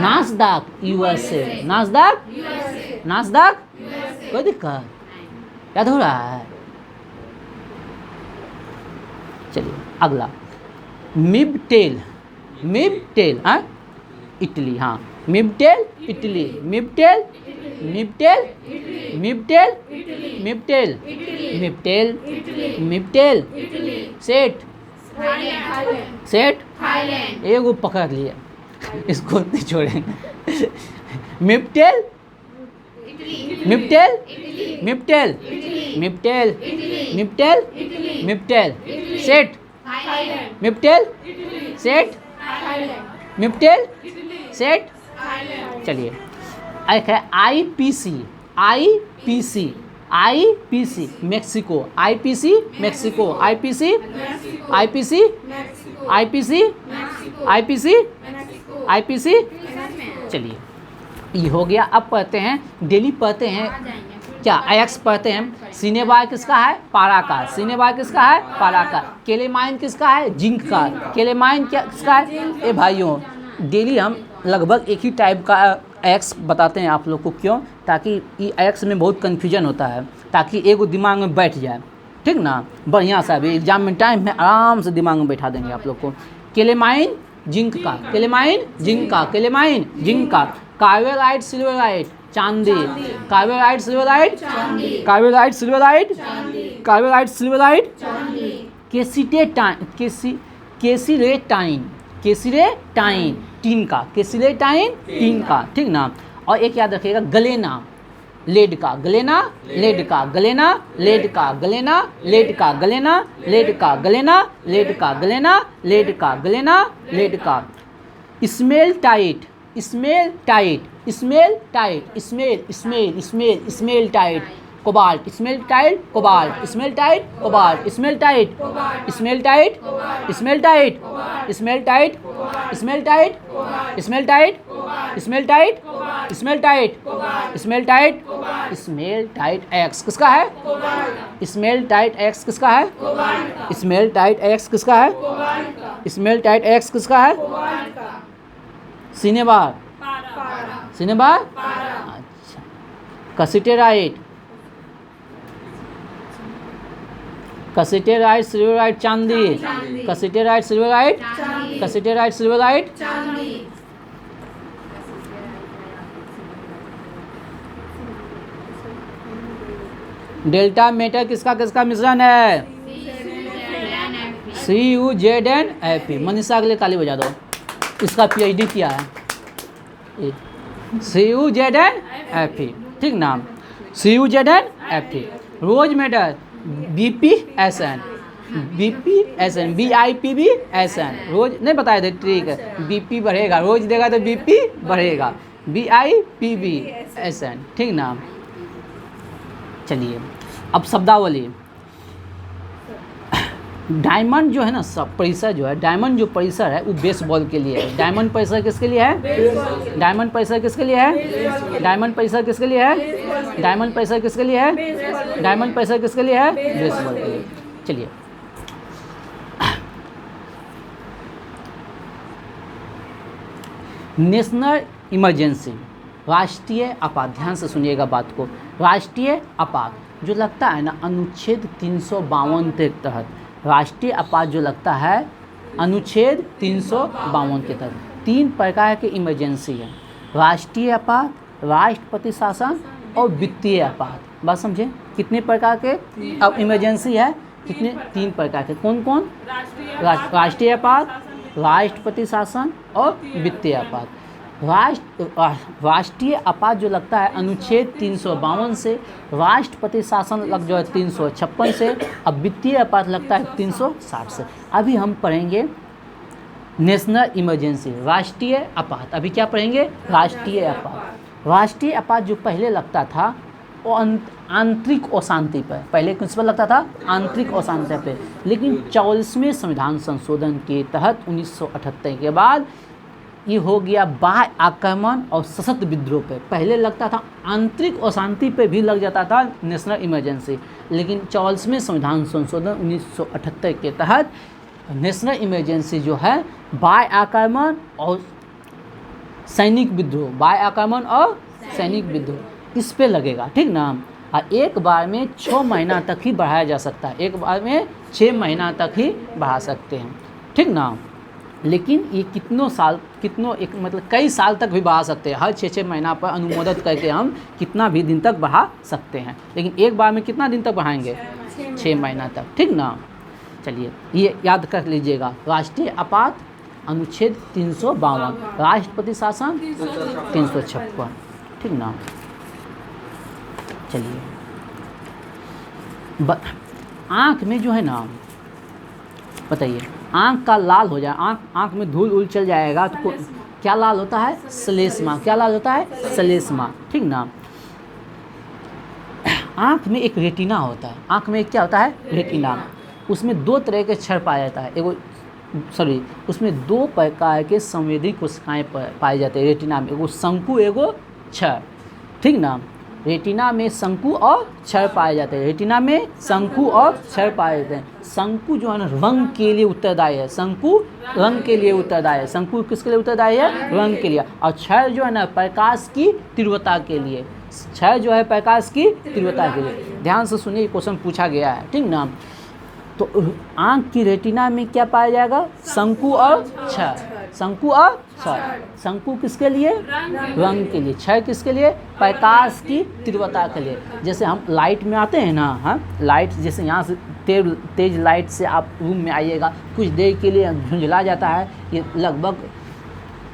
नास्डाक USA, नास्डाक नास्डाक कोई दिक्कत याद हो रहा है? चलिए अगला मिबटेल, मिबटेल हाँ इटली, हाँ मिबटेल इटली, मिबटेल मिबटेल मिबटेल मिबटेल मिबटेल मिबटेल सेट, सेट एगो पकड़ लिए इसको नहीं छोड़ेंगे। मिबटेल मिबटेल मिबटेल मिबटेल मिबटेल मिबटेल सेट, मिबटेल सेट, मिबटेल सेट। चलिए एक है IPC, IPC IPC Mexico, IPC Mexico, IPC IPC IPC IPC IPC। चलिए ये हो गया। अब पढ़ते हैं, डेली पढ़ते हैं क्या, एक्स पढ़ते हैं। सिनेबार किसका है? पारा का। सिनेबार किसका है? पारा का। केलेमाइन किसका है? जिंक का। केलेमाइन क्या किसका है? ए भाइयों डेली हम लगभग एक ही टाइप का एक्स बताते हैं आप लोग को, क्यों? ताकि एक्स में बहुत कन्फ्यूजन होता है, ताकि एगो दिमाग में बैठ जाए, ठीक ना, बढ़िया सा भी एग्जाम में टाइम में आराम से दिमाग में बैठा देंगे आप लोग को। केलेमाइन जिंक का, केलेमाइन जिंक का, केलेमाइन जिंक का। कार्बोलाइट सिल्वराइट चांदी, कार्बोलाइट सिल्वराइट, कार्बोलाइट सिल्वराइट, कार्बोलाइट सिल्वराइट। केसिटेटाइन, केसिलेटाइन, केसिलेटाइन टीन का, केसिलेटाइन टीन का, ठीक ना। और एक याद रखिएगा गलेना लेड का, गलेना लेड का, गलेना लेड का, गलेना लेड का, गलेना लेड का, गलेना लेड का, गलेना लेड का, गलेना लेड का। Smell tight, smell tight, smell tight, smell smell smell smell tight. Cobalt, smell tight, cobalt, smell tight, cobalt, smell tight, smell tight, smell tight, smell tight, smell tight, smell tight, smell tight, smell tight, smell tight, smell tight x किसका है? Smell tight x किसका है? Smell tight x किसका है? Smell tight x किसका है? Cinnabar, cinnabar अच्छा। कसिटेराइट, कसिटेराइट सिल्वराइट चांदी, कसिटेराइट सिल्वराइट, कसिटेराइट सिल्वराइट। डेल्टा मेटल किसका किसका मिश्रण है? CuZnFe। मनीषा के लिए ताली बजा दो, इसका PhD किया है। CuZnFe, ठीक नाम, CuZnFe। रोज मेटल BpSn, BpSn, BiPbSn। रोज नहीं बताए थे, ठीक है। BP बढ़ेगा, रोज देगा तो BP बढ़ेगा, BiPbSn, ठीक नाम। चलिए अब शब्दावली। डायमंड जो है ना, सब परिसर जो है, डायमंड जो परिसर है वो बेसबॉल के लिए है। डायमंड परिसर किसके लिए है? डायमंड परिसर किसके लिए है? डायमंड परिसर किसके लिए है? डायमंड परिसर किसके लिए है? डायमंड परिसर किसके लिए है? बेसबॉल के लिए। चलिए नेशनल इमरजेंसी, राष्ट्रीय आपात। ध्यान से सुनिएगा बात को। राष्ट्रीय आपात जो लगता है ना अनुच्छेद 352 के तहत, राष्ट्रीय आपात जो लगता है अनुच्छेद 352 के तहत, 3 प्रकार के इमरजेंसी है। राष्ट्रीय आपात, राष्ट्रपति शासन और वित्तीय आपात। बात समझे? कितने प्रकार के अब इमरजेंसी है? कितने? 3 प्रकार के। कौन कौन? राष्ट्रीय आपात, राष्ट्रपति शासन और वित्तीय आपात। राष्ट्रीय आपात जो लगता है अनुच्छेद 352 से, राष्ट्रपति शासन लग जो है 356 से, अब वित्तीय आपात लगता है 360 से। अभी हम पढ़ेंगे नेशनल इमरजेंसी, राष्ट्रीय आपात। अभी क्या पढ़ेंगे? राष्ट्रीय आपात। राष्ट्रीय आपात जो पहले लगता था आंतरिक अशांति पर, पहले किस पर लगता था, आंतरिक अशांति पे, लेकिन 44वें संविधान संशोधन के तहत 1978 के बाद ये हो गया बाह्य आक्रमण और सशस्त्र विद्रोह पे। पहले लगता था आंतरिक अशांति पे भी लग जाता था नेशनल इमरजेंसी, लेकिन 44वें संविधान संशोधन 1978 के तहत नेशनल इमरजेंसी जो है बाह्य आक्रमण और सैनिक विद्रोह, बाह्य आक्रमण और सैनिक विद्रोह इस पे लगेगा, ठीक ना। और एक बार में 6 महीना तक ही बढ़ाया जा सकता है, एक बार में 6 महीना तक ही बढ़ा सकते हैं, ठीक ना। लेकिन ये मतलब कई साल तक भी बढ़ा सकते हैं, हर 6-6 महीना पर अनुमोदित करके हम कितना भी दिन तक बढ़ा सकते हैं, लेकिन एक बार में कितना दिन तक बढ़ाएंगे, 6 महीना तक, ठीक ना। चलिए ये याद कर लीजिएगा, राष्ट्रीय आपात अनुच्छेद 352, राष्ट्रपति शासन 356, ठीक ना। चलिए आँख में जो है ना, बताइए, आँख का लाल हो जाए, आँख में धूल उल चल जाएगा तो क्या लाल होता है, श्लेष्मा, क्या लाल होता है, श्लेष्मा, ठीक ना। आँख में एक रेटिना होता है, आँख में एक क्या होता है, रेटिना, उसमें 2 तरह के क्षण पाया जाता है, उसमें 2 प्रकार के संवेदी कोशिकाएं पाए जाते हैं रेटिना में, एगो शंकु एगो क्षय, ठीक ना। रेटिना में शंकु और क्षय पाए जाते हैं, रेटिना में शंकु और क्षय पाए जाते हैं। शंकु जो है ना रंग के लिए उत्तरदायी है, शंकु रंग के लिए उत्तरदायी है, शंकु किसके लिए उत्तरदायी है, रंग के लिए। और क्षय जो है ना प्रकाश की तीव्रता के लिए, क्षय जो है प्रकाश की तीव्रता के लिए। ध्यान से सुनिए, क्वेश्चन पूछा गया है, ठीक ना। तो आँख की रेटिना में क्या पाया जाएगा, शंकु और क्षय, शंकु और क्षय। शंकु किसके लिए, रंग के लिए, क्षय किसके लिए, प्रकाश की तीव्रता के लिए। जैसे हम लाइट में आते हैं ना, हाँ, लाइट जैसे यहाँ से तेज लाइट से आप रूम में आइएगा, कुछ देर के लिए झुंझला जाता है, ये लगभग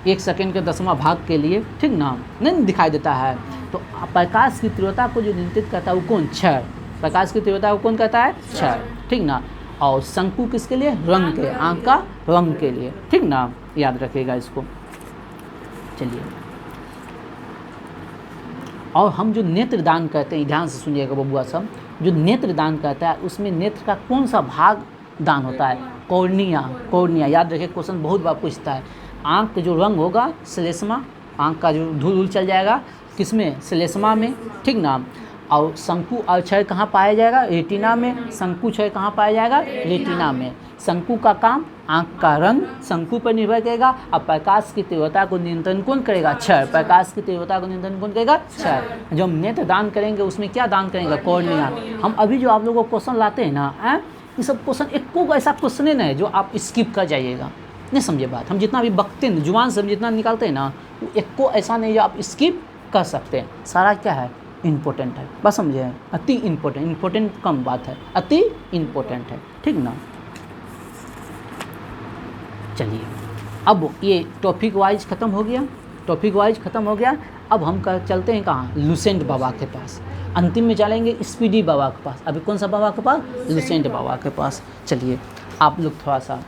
1 सेकंड के 10वां भाग के लिए, ठीक ना, नहीं दिखाई देता है। तो प्रकाश की तीव्रता को जो नियंत्रित करता है वो कौन, क्षय, प्रकाश की तीव्रता को कौन कहता है, क्षय, ठीक ना। और शंकु किसके लिए, रंग के, आँख का रंग के लिए, ठीक ना, याद रखिएगा इसको। चलिए, और हम जो नेत्र दान करते हैं, ध्यान से सुनिएगा बबुआ सब, जो नेत्र दान करता है उसमें नेत्र का कौन सा भाग दान होता है, कॉर्निया, कॉर्निया, याद रखिए, क्वेश्चन बहुत बार पूछता है। आँख का जो रंग होगा श्लेष्मा, आँख का जो धूल चल जाएगा किसमें, श्लेष्मा में, ठीक ना। और शंकु और क्षय कहाँ पाया जाएगा, रेटिना में। शंकु क्षय कहाँ पाया जाएगा, रेटिना में। शंकु का काम आँख का रंग शंकु पर निर्भर करेगा, और प्रकाश की तीव्रता को नियंत्रण कौन करेगा, क्षय, प्रकाश की तीव्रता को नियंत्रण कौन करेगा, क्षय। जो हम नेत्र दान करेंगे उसमें क्या दान करेंगे, कॉर्निया। हम अभी जो आप लोगों को क्वेश्चन लाते हैं ना, ये सब क्वेश्चन एक को ऐसा क्वेश्चन है जो आप स्किप कर जाइएगा, नहीं समझे बात। हम जितना भी बकते हैं, जुबान से हम जितना निकालते हैं ना, वो एक को ऐसा नहीं जो आप स्किप कर सकते हैं, सारा क्या है, इम्पोर्टेंट है, बस समझे, अति इम्पोर्टेंट, इम्पोर्टेंट कम बात है, अति इम्पोर्टेंट है, ठीक ना। चलिए, अब ये टॉपिक वाइज ख़त्म हो गया, टॉपिक वाइज ख़त्म हो गया। अब हम चलते हैं कहाँ, लुसेंट बाबा के पास। अंतिम में चलेंगे स्पीडी बाबा के पास। अभी कौन सा बाबा के पास, लुसेंट बाबा के पास। चलिए, आप लोग थोड़ा सा,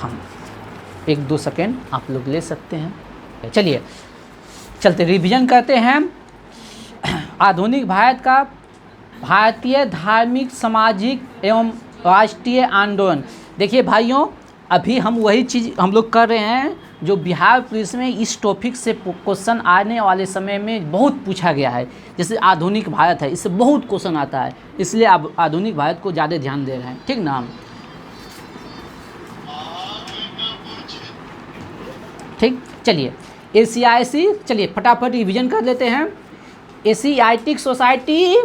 हम 1-2 सेकेंड आप लोग ले सकते हैं। चलिए चलते रिवीजन करते हैं। आधुनिक भारत का भारतीय धार्मिक, सामाजिक एवं राष्ट्रीय आंदोलन। देखिए भाइयों, अभी हम वही चीज़ हम लोग कर रहे हैं जो बिहार पुलिस में इस टॉपिक से क्वेश्चन आने वाले समय में बहुत पूछा गया है। जैसे आधुनिक भारत है, इससे बहुत क्वेश्चन आता है, इसलिए आप आधुनिक भारत को ज़्यादा ध्यान दे रहे हैं, ठीक ना। ठीक, चलिए एशियाई, चलिए फटाफट रिवीजन कर लेते हैं। Asiatic society,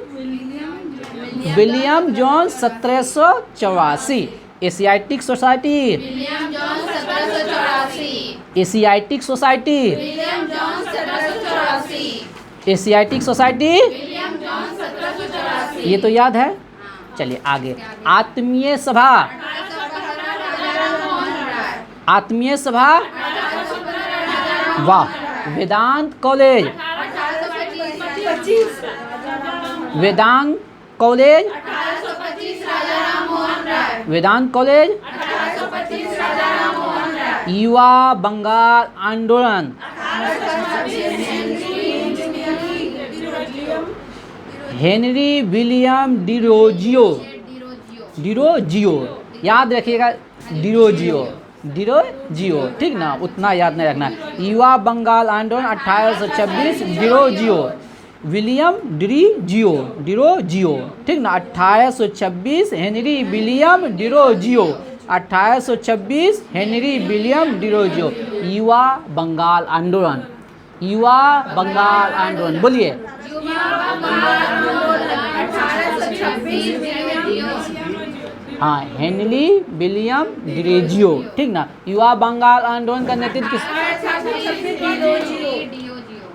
William Jones 1784। Asiatic society, William Jones 1784। Asiatic society, William Jones 1784। Asiatic society, William Jones 1784। ये तो याद है। चलिए आगे, आत्मीय सभा, आत्मीय सभा, वाह। वेदांत कॉलेज, वेदांत कॉलेज, वेदांत कॉलेज, युवा बंगाल आंदोलन, हेनरी विलियम डिरोजियो, डिरोजियो। डिरोजियो याद रखिएगा, डिरोजियो, डिरोजियो, ठीक ना, उतना याद नहीं रखना। युवा बंगाल आंदोलन 1826, डिरोजियो, विलियम डिरोजियो, डिरोजियो, ठीक ना, 1826 Henry William Derozio, 1826 Henry William Derozio. युवा बंगाल आंदोलन, युवा बंगाल आंदोलन, बोलिए। हाँ, हेनरी विलियम डिरोजियो, ठीक ना। युवा बंगाल आंदोलन का नेतृत्व किस?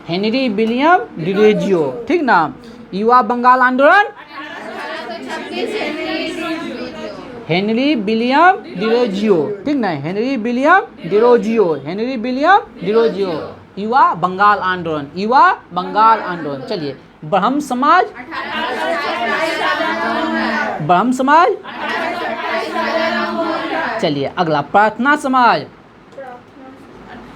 हेनरी विलियम डिरोजियो, ठीक ना। युवा बंगाल आंदोलन हेनरी विलियम डिरोजियो, ठीक ना, Henry William Derozio, Henry William Derozio. युवा बंगाल आंदोलन, युवा बंगाल आंदोलन। चलिए, ब्रह्म समाज, ब्रह्म समाज। चलिए अगला, प्रार्थना समाज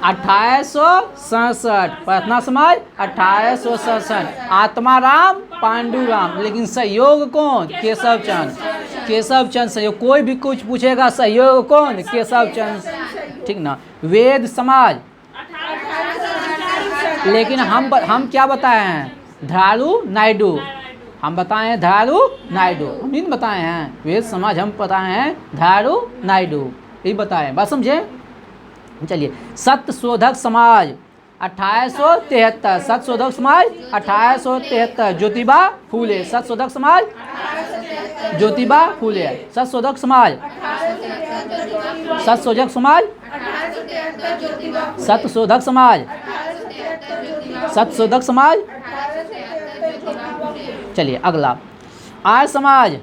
1867, प्रार्थना समाज 1867, आत्माराम पांडुराम, लेकिन सहयोग कौन? केशव चंद, केशव चंद सहयोग। कोई भी कुछ पूछेगा सहयोग कौन? केशव चंद, ठीक ना। वेद समाज, लेकिन हम क्या बताए हैं? धारू नायडू, हम बताए हैं धारू नायडू, हम नहीं बताए हैं। वेद समाज हम बताए हैं धारू नायडू, यही बताए, बात समझे। चलिए, सत्यशोधक समाज 1873, सत्यशोधक समाज 1873, ज्योतिबा फूले, सत्यशोधक समाज ज्योतिबा फूले, सत्यशोधक समाज, सत्यशोधक समाज, सत्यशोधक समाज, सत्यशोधक समाज। चलिए अगला, आर्य समाज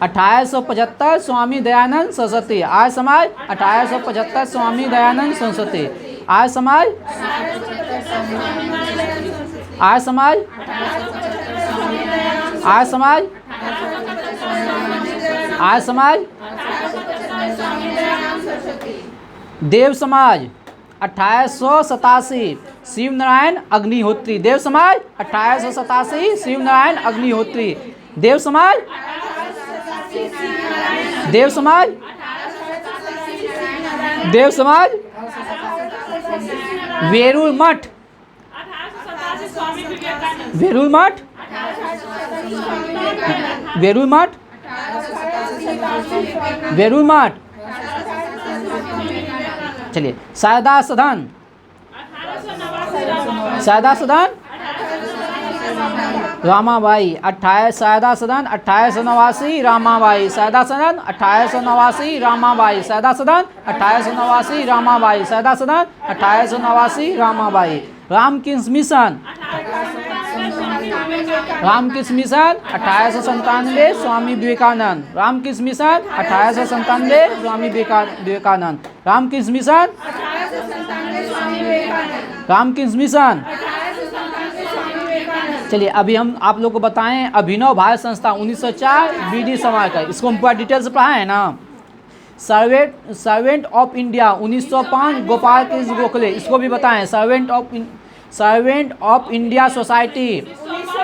1875, स्वामी दयानंद सरस्वती, आर्य समाज 1875, स्वामी दयानंद सरस्वती, आर्य समाज, आर्य समाज, आर्य समाज, आर्य समाज। देव समाज 1887, शिव नारायण अग्निहोत्री, देव समाज 1887, शिव नारायण अग्निहोत्री, देव समाज, देव समाज, देव समाज। वेरुल मठ, वेरुल मठ, वेरुल मठ, वेरुल मठ। चलिए, शारदा सदन, शारदा सदन रामाबाई 28, शारदा सदन 1889, रामाबाई, शारदा सदन 1889, रामाबाई, शारदा सदन 1889, रामाबाई, शारदा सदन 1889, Ramabai. Ramakrishna mission, Ramakrishna mission 1897, Swami Vivekananda, Ramakrishna mission 1897, Swami Vivekananda, Ramakrishna mission, Ramakrishna mission. चलिए, अभी हम आप लोग को बताएं अभिनव भारत संस्था 1904, बीडी समाजकर, इसको हम पूरा डिटेल से पढ़ाए हैं ना। Servant of India 1905, Gopal Krishna Gokhale, इसको भी बताएं। Servant of India society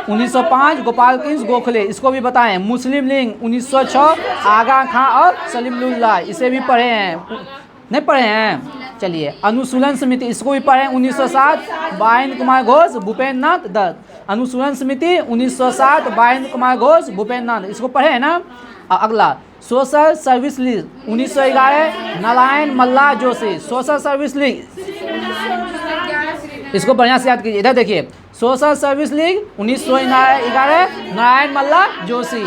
1905, Gopal Krishna Gokhale, इसको भी बताएं। मुस्लिम लीग 1906, आगा खां और सलीमुल्लाह, इसे भी पढ़े हैं, नहीं पढ़े हैं। चलिए, अनुशीलन समिति, इसको भी पढ़े 1907, बायेंद्र कुमार घोष, भूपेंद्र नाथ दत्त, अनुशीलन समिति 1907, बायेंद्र कुमार घोष, भूपेंद्र नाथ, इसको पढ़े हैं ना। अगला, social service league 1911, Narayan Malla Joshi, social service league, इसको बढ़िया से याद कीजिए। इधर देखिए, social service league 1911, Narayan Malla Joshi,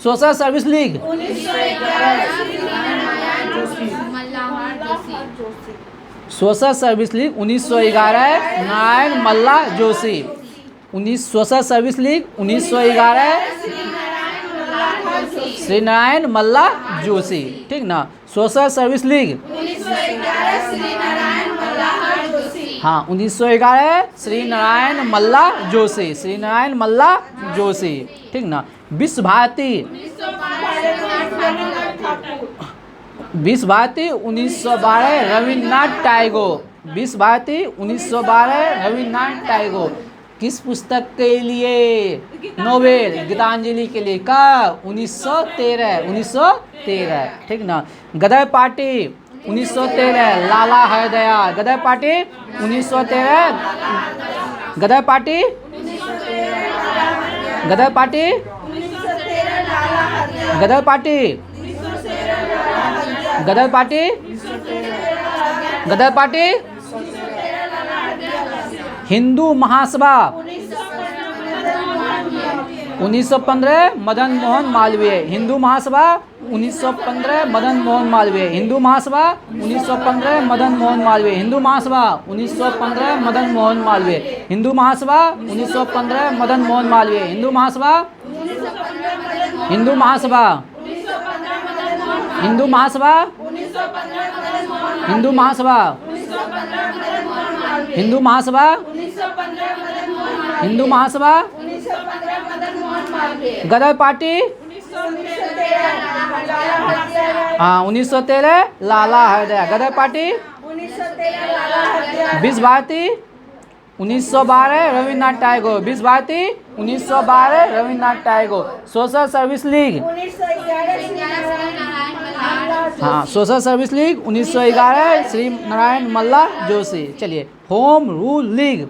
social service league, social service league 1911, Narayan Malla Joshi, social service league 1911, Shri Narayan Malla Joshi, ठीक ना। सोशल सर्विस लीग, हाँ 1911, श्री नारायण मल्ला जोशी, श्री नारायण मल्ला जोशी, ठीक ना। विश्व भारती, विश्व भारती 1912, रविन्द्रनाथ टैगोर, विश्व भारती 1912, रविन्द्रनाथ टैगोर, किस पुस्तक के लिए? नोबेल गीतांजलि के लिए। कब? 1913। ठीक ना। गदर पार्टी 1913 लाला हरदयाल। गदर पार्टी 1913 गदर पार्टी गदर पार्टी गदर पार्टी गदर पार्टी गदर पार्टी हिंदू महासभा 1915 मदन मोहन मालवीय। हिंदू महासभा 1915 मदन मोहन मालवीय। हिंदू महासभा 1915 मदन मोहन मालवीय। हिंदू महासभा 1915 मदन मोहन मालवीय। हिंदू महासभा 1915 मदन मोहन मालवीय। हिंदू महासभा हिंदू महासभा हिंदू महासभा हिंदू महासभा हिंदू महासभा हिंदू महासभा गदर पार्टी 1913 लाला हरदयाल। गदर party 20 Bharati 1912 Rabindranath Tagore. 20 Bharati 1912 Rabindranath Tagore. Social service league social service league 1911 Shri Narayan Malla Joshi. चलिए होम रूल लीग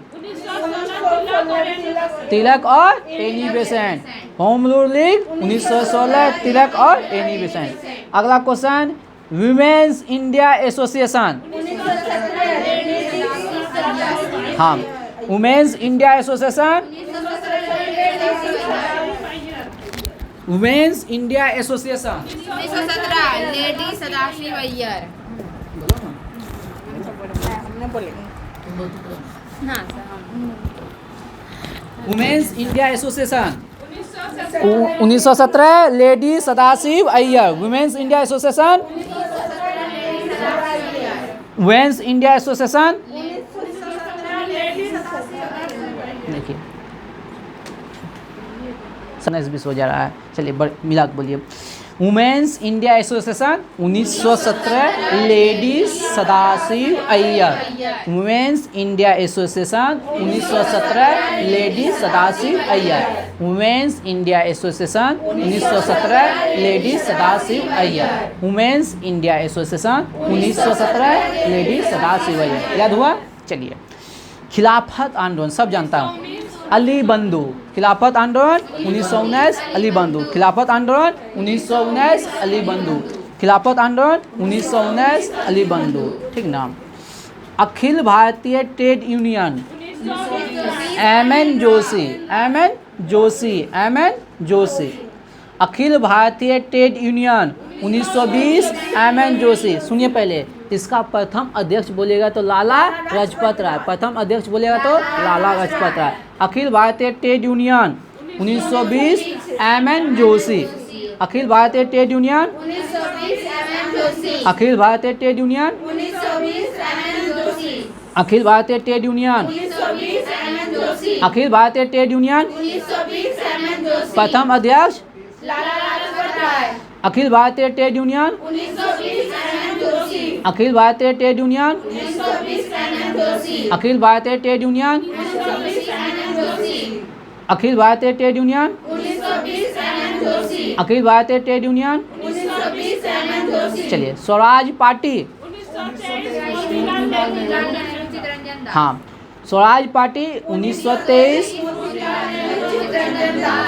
तिलक और Annie Besant. Home rule league 1916 Tilak और एनी बेसेंट। अगला क्वेश्चन वुमेन्स इंडिया एसोसिएशन। हाँ women's India association women's India association 1917 lady Sadashiv Iyer. Women's India association 1917 lady Sadashiv Iyer. Women's India association women's India association देखिए सनेस बीस हो जा रहा है। चलिए मिला के बोलिए। Women's India association 1917 lady Sadashiv Iyer. Women's India association 1917 lady Sadashiv Iyer. Women's India association 1917 lady Sadashiv Iyer. Women's India association 1917 lady Sadashiv Iyer. याद हुआ? चलिए खिलाफत आंदोलन सब जानता हूँ। अली बंधु खिलाफत आंदोलन 1919 अली बंधु। खिलाफत आंदोलन 1919 अली बंधु। खिलाफत आंदोलन 1919 अली बंधु। ठीक नाम। Akhil Bharatiya trade union M N. Joshi. M N. Joshi. M N. Joshi. Akhil Bharatiya trade union 1920 M.N.. Joshi. सुनिए पहले इसका प्रथम अध्यक्ष बोलेगा तो लाला लाजपत राय। प्रथम अध्यक्ष बोलेगा तो लाला लाजपत राय। अखिल Bharatiya trade union 1920 M.N.. Joshi. Akhil Bharatiya trade union अखिल भारतीय ट्रेड यूनियन अखिल भारतीय ट्रेड यूनियन अखिल भारतीय ट्रेड यूनियन प्रथम अध्यक्ष अखिल भारतीय ट्रेड यूनियन अखिल भारतीय ट्रेड यूनियन अखिल भारतीय ट्रेड यूनियन अखिल भारतीय ट्रेड यूनियन अखिल भारतीय ट्रेड यूनियन। चलिए स्वराज पार्टी। हाँ स्वराज पार्टी 1923।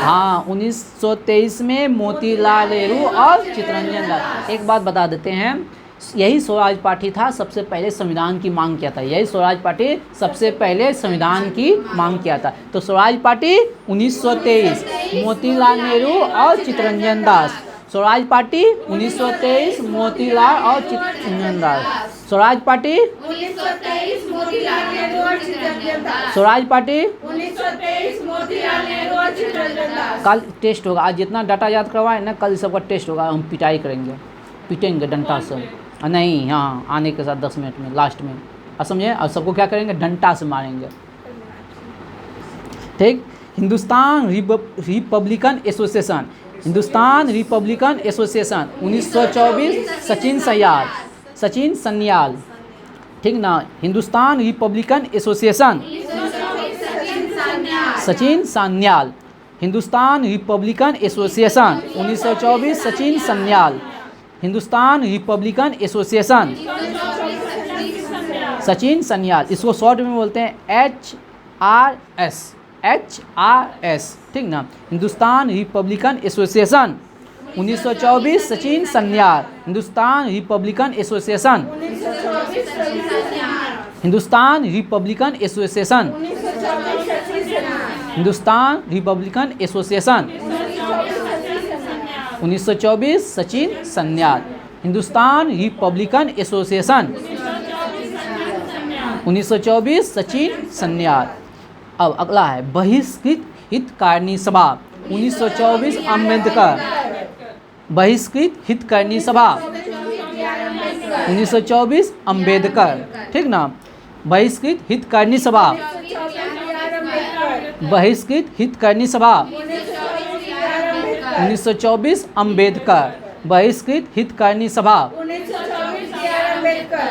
हाँ 1923 में मोतीलाल नेहरू और चित्तरंजन दास। एक बात बता देते हैं यही स्वराज पार्टी था सबसे पहले संविधान की मांग किया था। यही स्वराज पार्टी सबसे पहले संविधान की मांग किया था। तो स्वराज पार्टी 1923 मोतीलाल नेहरू और चित्तरंजन दास। स्वराज पार्टी 1923 मोतीलाल और चित्तरंजन दास। स्वराज पार्टी 1923 मोतीलाल नेहरू और चित्तरंजन दास। स्वराज पार्टी 1923 मोतीलाल नेहरू और चित्तरंजन दास। कल टेस्ट होगा। आज जितना डाटा याद करवाए ना कल सबका टेस्ट होगा। हम पिटाई करेंगे पीटेंगे डंटा से। नहीं हाँ आने के साथ 10 मिनट में लास्ट में समझे। और सबको क्या करेंगे डंटा से मारेंगे। ठीक। Hindustan Republican association Hindustan Republican association 1924 Sachin Sayal Sachin Sanyal. ठीक ना। Hindustan Republican association Sachin Sanyal. Hindustan Republican association 1924 Sachin Sanyal. Hindustan Republican association Sachin Sanyal, इसको शॉर्ट में बोलते हैं HRS, HRS, ठीक ना। Hindustan Republican association 1924 Sachin Sanyal. Hindustan Republican association, Hindustan Republican association, Hindustan Republican association 1924 Sachin Sanyal. Hindustan Republican association 1924 Sachin Sanyal. अब अगला है बहिष्कृत हितकारिणी सभा 1924 अम्बेडकर। बहिष्कृत हितकारिणी सभा 1924 अम्बेडकर, ठीक ना। बहिष्कृत हितकारिणी सभा, बहिष्कृत हितकारिणी सभा 1924 अम्बेडकर। बहिष्कृत हितकारिणी सभा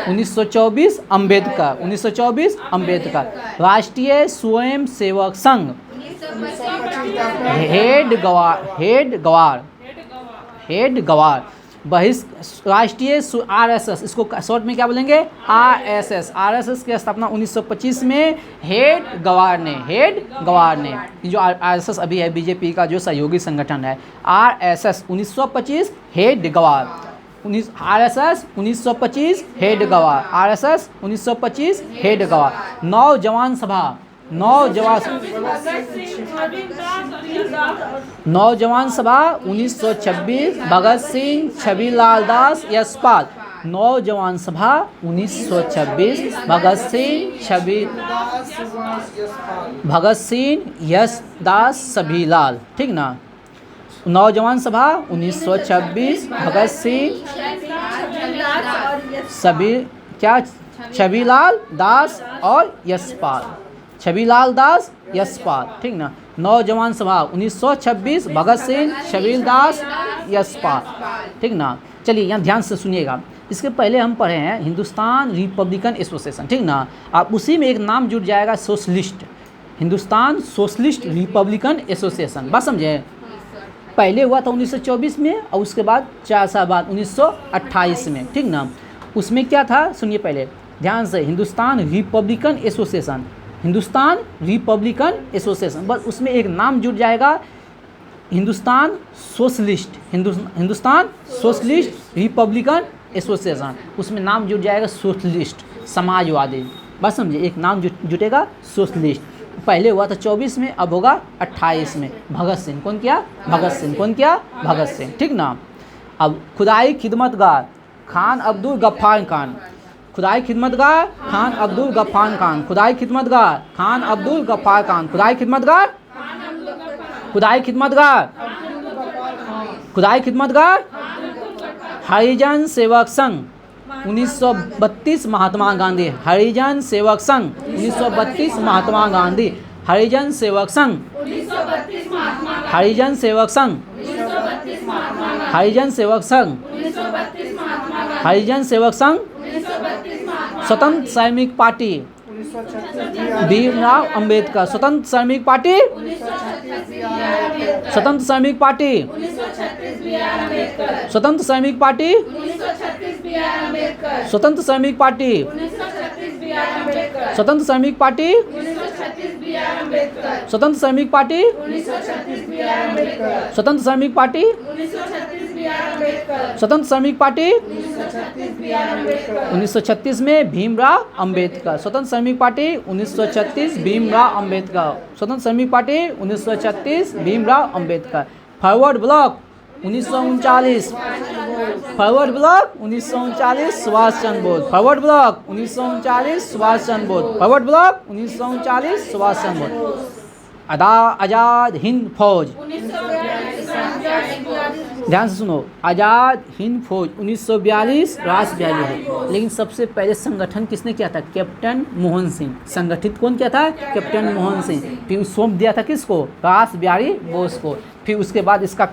1924 अम्बेडकर, 1924 अम्बेडकर। राष्ट्रीय स्वयं सेवक संघ हेड गवार राष्ट्रीय RSS, इसको शॉर्ट में क्या बोलेंगे RSS। RSS की स्थापना 1925 में हेड गवार ने जो RSS अभी है बीजेपी का जो सहयोगी संगठन है। RSS 1925 हेड गवार, RSS 1925 हेड गवार, RSS 1925 हेड गवार। नौजवान सभा, नौजवान सभा 1926 भगत सिंह, छबीलाल दास, यशपाल। नौजवान सभा 1926 भगत सिंह, यशदास, छबीलाल, ठीक ना। नौजवान सभा 1926 भगत सिंह, छबीलाल दास और यशपाल, छबीलाल दास, यशपाल, ठीक ना। नौजवान सभा 1926 भगत सिंह, छबील दास, यशपाल, ठीक ना। चलिए यहाँ ध्यान से सुनिएगा। इसके पहले हम पढ़े हैं हिंदुस्तान रिपब्लिकन एसोसिएशन, ठीक ना। आप उसी में एक नाम जुड़ जाएगा socialist, Hindustan socialist Republican association, बस समझे। पहले हुआ था 1924 में और उसके बाद 4 साल बाद 1928 में, ठीक ना। उसमें क्या था सुनिए पहले ध्यान से। Hindustan Republican association, Hindustan Republican association, बस उसमें एक नाम जुड़ जाएगा Hindustan socialist, Hindustan socialist Republican association, उसमें नाम जुड़ जाएगा सोशलिस्ट, समाजवादी, बस समझे। एक नाम जुटेगा सोशलिस्ट। पहले हुआ था 24 में, अब होगा 28 में। भगत सिंह, कौन किया? भगत सिंह, कौन किया? भगत सिंह, ठीक ना। अब खुदाई खिदमतगार खान अब्दुल गफ्फार खान, खुदाई खिदमतगार खान अब्दुल गफ्फार खान, खुदाई खिदमतगार खान अब्दुल गफ्फार खान, खुदाई खिदमतगार, खुदाई खिदमतगार, खुदाई खिदमतगार। हरिजन सेवक संघ 1932 महात्मा गांधी, हरिजन सेवक संघ 1932 महात्मा गांधी, हरिजन सेवक संघ, हरिजन सेवक संघ, हरिजन सेवक संघ, हरिजन सेवक संघ। स्वतंत्र श्रमिक पार्टी भीमराव अंबेडकर, स्वतंत्र श्रमिक पार्टी, स्वतंत्र श्रमिक पार्टी, स्वतंत्र श्रमिक पार्टी, स्वतंत्र श्रमिक पार्टी, स्वतंत्र श्रमिक पार्टी, स्वतंत्र श्रमिक पार्टी, स्वतंत्र श्रमिक पार्टी, स्वतंत्र श्रमिक पार्टी 1936 में Bhimrao Ambedkar, Swatantra Shramik party 1936 Bhimrao Ambedkar, Swatantra Shramik party 1936 Bhimrao Ambedkar. Forward bloc 1939, forward bloc 1939 Subhash Chandra Bose, forward bloc 1939 Subhash Chandra Bose, forward bloc 1939 Subhash Chandra Bose. Azad Hind Fauj, ध्यान से सुनो, आज़ाद हिंद फौज 1942 रासबिहारी है। लेकिन सबसे पहले संगठन किसने किया था? कैप्टन मोहन सिंह। संगठित कौन किया था? कैप्टन मोहन सिंह। फिर सौंप दिया था किसको? रासबिहारी बोस को। फिर उसके बाद इसका